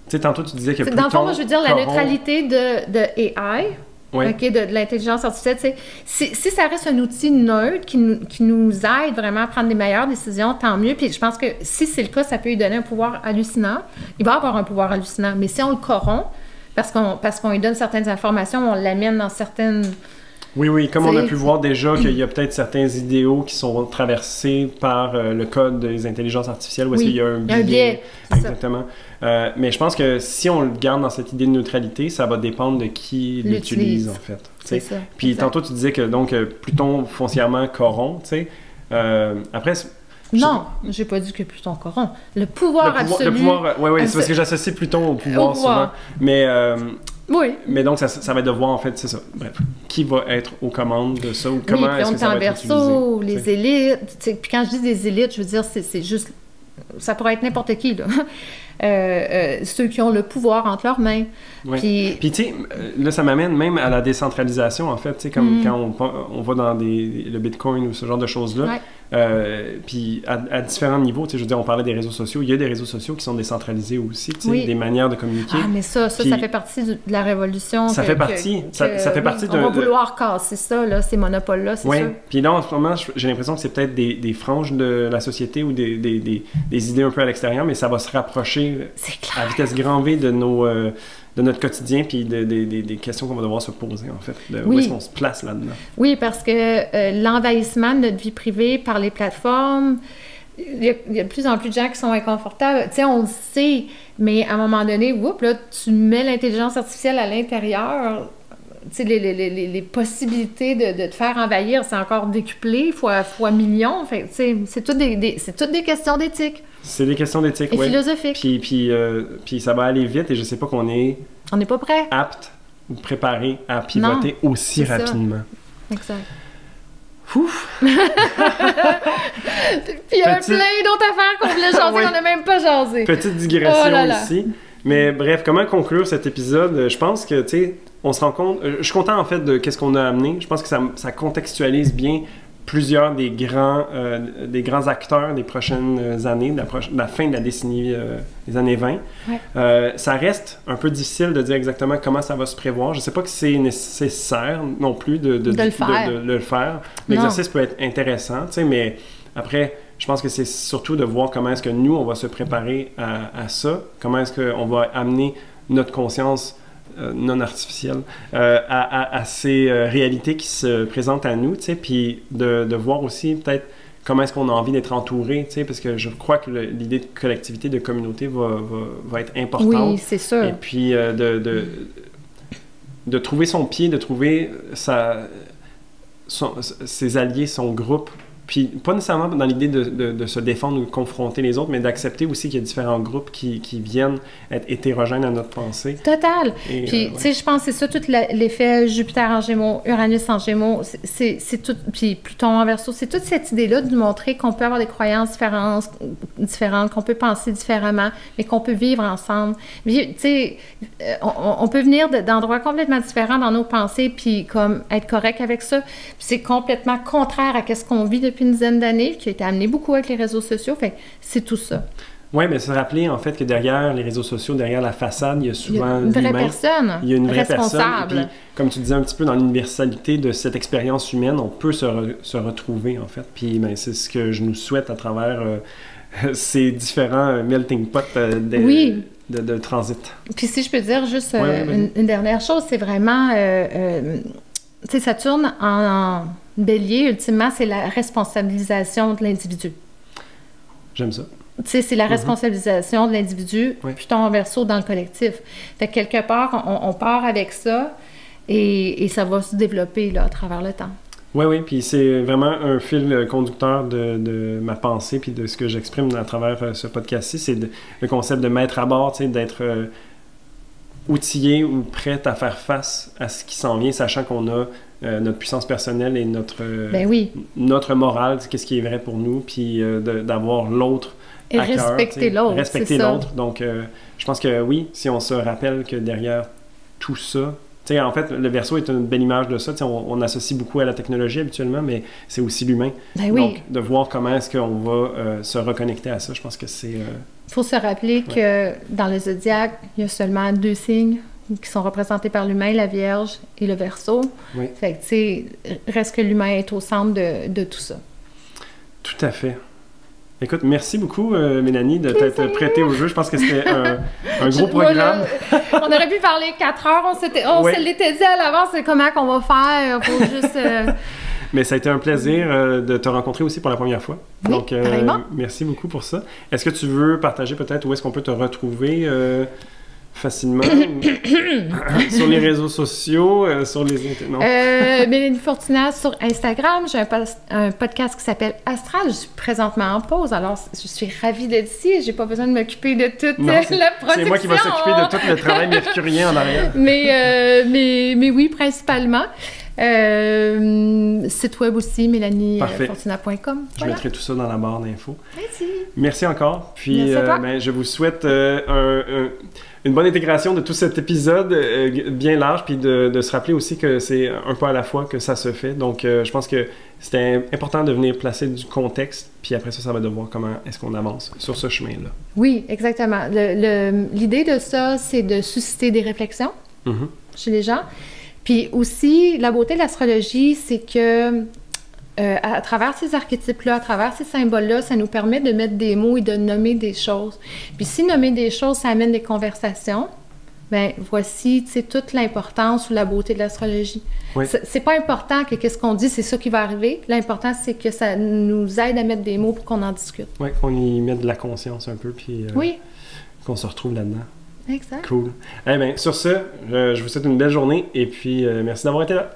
sais, tantôt, tu disais que Pluton... Dans le fond, moi, je veux dire, la neutralité de AI... Oui. Okay, de l'intelligence artificielle. Si ça reste un outil neutre qui nous aide vraiment à prendre les meilleures décisions, tant mieux. Puis je pense que si c'est le cas, ça peut lui donner un pouvoir hallucinant. Il va avoir un pouvoir hallucinant. Mais si on le corrompt, parce qu'on lui donne certaines informations, on l'amène dans certaines... Oui, comme on a pu voir déjà qu'il y a peut-être certains idéaux qui sont traversés par le code des intelligences artificielles, où est-ce qu'il y a un biais. Exactement. Mais je pense que si on le garde dans cette idée de neutralité, ça va dépendre de qui l'utilise, en fait. C'est ça. Puis tantôt, tu disais que donc Pluton foncièrement corrompt, tu sais. Après... Non, j'ai pas dit que Pluton corrompt. Le pouvoir absolu... Oui, c'est parce que j'associe Pluton au pouvoir souvent. Mais... Oui. Mais donc, ça va être de voir, en fait, c'est ça. Bref, qui va être aux commandes de ça ou comment est-ce que ça va être Verseau, les élites. Puis quand je dis des élites, je veux dire, c'est juste... Ça pourrait être n'importe qui, là. Ceux qui ont le pouvoir entre leurs mains. Oui. Puis, tu sais, là, ça m'amène même à la décentralisation, en fait. Tu sais, comme quand on va dans le Bitcoin ou ce genre de choses-là. Puis, à différents niveaux, tu sais, je veux dire, on parlait des réseaux sociaux. Il y a des réseaux sociaux qui sont décentralisés aussi, tu sais, des manières de communiquer. Ah, mais ça fait partie de la révolution. Ça fait partie. Ça fait partie de... On va vouloir casser ça, là, ces monopoles-là, c'est sûr. Puis là, en ce moment, j'ai l'impression que c'est peut-être des franges de la société ou des idées un peu à l'extérieur, mais ça va se rapprocher à vitesse grand V de notre quotidien, puis des questions qu'on va devoir se poser, en fait. Où est-ce qu'on se place là-dedans? Oui, parce que l'envahissement de notre vie privée par les plateformes, il y a de plus en plus de gens qui sont inconfortables. Tu sais, on le sait, mais à un moment donné, là, tu mets l'intelligence artificielle à l'intérieur... Tu sais, les possibilités de te faire envahir, c'est encore décuplé fois millions. Fait, c'est toutes des questions d'éthique. C'est des questions d'éthique, oui. Et philosophiques. Puis ça va aller vite et je sais pas qu'on est... On n'est pas prêt. Apte ou préparé à pivoter aussi rapidement. Ça. Exact. Ouf! Puis il y a plein d'autres affaires qu'on voulait jaser, qu'on n'a même pas jasé. Petite digression ici. Mais bref, comment conclure cet épisode? Je pense que, tu sais, on se rend compte... Je suis content, en fait, de qu'est-ce qu'on a amené. Je pense que ça contextualise bien plusieurs des grands acteurs des prochaines années, de la fin de la décennie des années 20. Ouais. Ça reste un peu difficile de dire exactement comment ça va se prévoir. Je ne sais pas que c'est nécessaire non plus de le faire. L'exercice peut être intéressant, tu sais, mais après... Je pense que c'est surtout de voir comment est-ce que nous, on va se préparer à ça, comment est-ce qu'on va amener notre conscience non artificielle à ces réalités qui se présentent à nous, tu sais, puis de voir aussi peut-être comment est-ce qu'on a envie d'être entouré, tu sais, parce que je crois que l'idée de collectivité, de communauté va être importante. Oui, c'est sûr. Et puis de trouver son pied, de trouver ses alliés, son groupe, Puis pas nécessairement dans l'idée de se défendre ou de confronter les autres, mais d'accepter aussi qu'il y a différents groupes qui viennent être hétérogènes à notre pensée. Total. Puis, tu sais, je pense que c'est ça, tout l'effet Jupiter en Gémeaux, Uranus en Gémeaux, c'est tout, puis Pluton en Verseau, c'est toute cette idée-là de nous montrer qu'on peut avoir des croyances différentes, qu'on peut penser différemment, mais qu'on peut vivre ensemble. Tu sais, on peut venir d'endroits complètement différents dans nos pensées, puis comme être correct avec ça. Puis c'est complètement contraire à ce qu'on vit depuis une dizaine d'années, qui a été amené beaucoup avec les réseaux sociaux. Fait que c'est tout ça. Oui, mais se rappeler en fait que derrière les réseaux sociaux, derrière la façade, il y a souvent une vraie personne. Il y a une vraie personne. Et puis, comme tu disais un petit peu dans l'universalité de cette expérience humaine, on peut se retrouver en fait. Puis ben, c'est ce que je nous souhaite à travers ces différents melting pots de transit. Puis si je peux dire juste une dernière chose, c'est vraiment, tu sais, Saturne en Bélier, ultimement, c'est la responsabilisation de l'individu. J'aime ça. Tu sais, c'est la responsabilisation de l'individu, Pluton en Verseau dans le collectif. Fait que quelque part, on part avec ça et ça va se développer là, à travers le temps. Oui, puis c'est vraiment un fil conducteur de ma pensée puis de ce que j'exprime à travers ce podcast-ci. C'est le concept de mettre à bord, tu sais, d'être outillé ou prêt à faire face à ce qui s'en vient, sachant qu'on a notre puissance personnelle et notre morale, qu'est-ce qui est vrai pour nous, puis d'avoir l'autre et respecter l'autre. Respecter l'autre. Donc, je pense que oui, si on se rappelle que derrière tout ça, tu sais, en fait, le Verseau est une belle image de ça. On associe beaucoup à la technologie habituellement, mais c'est aussi l'humain. Donc, de voir comment est-ce qu'on va se reconnecter à ça, je pense que c'est... Il faut se rappeler que dans le zodiaque, il y a seulement 2 signes qui sont représentés par l'humain, la Vierge et le Verseau. Fait que, tu sais, reste que l'humain est au centre de tout ça. Tout à fait. Écoute, merci beaucoup, Mélanie, de t'être prêtée au jeu. Je pense que c'était un gros programme. On aurait pu parler 4 heures. On se l'était dit à l'avance, c'est comment qu'on va faire pour juste... Mais ça a été un plaisir de te rencontrer aussi pour la première fois. Oui, donc, merci beaucoup pour ça. Est-ce que tu veux partager peut-être où est-ce qu'on peut te retrouver facilement sur les réseaux sociaux, sur les... Non. Mélanie Fortuna sur Instagram. J'ai un podcast qui s'appelle Astral. Je suis présentement en pause, alors je suis ravie d'être ici. J'ai pas besoin de m'occuper de toute la production. C'est moi qui vais s'occuper de tout le travail mercurien en arrière. mais oui, principalement. Site web aussi, mélaniefortuna.com. Je mettrai tout ça dans la barre d'infos. Merci. Merci encore. Puis je vous souhaite une bonne intégration de tout cet épisode bien large, puis de se rappeler aussi que c'est un pas à la fois que ça se fait. Donc, je pense que c'était important de venir placer du contexte, puis après ça va de voir comment est-ce qu'on avance sur ce chemin-là. Oui, exactement. L'idée de ça, c'est de susciter des réflexions chez les gens. Puis aussi, la beauté de l'astrologie, c'est que à travers ces archétypes-là, à travers ces symboles-là, ça nous permet de mettre des mots et de nommer des choses. Puis si nommer des choses, ça amène des conversations, bien, voici, tu sais, toute l'importance ou la beauté de l'astrologie. Oui. C'est pas important que qu'est-ce qu'on dit, c'est ça qui va arriver. L'important, c'est que ça nous aide à mettre des mots pour qu'on en discute. Oui, qu'on y mette de la conscience un peu, puis qu'on se retrouve là-dedans. Exact. Cool. Eh bien, sur ce, je vous souhaite une belle journée et puis merci d'avoir été là.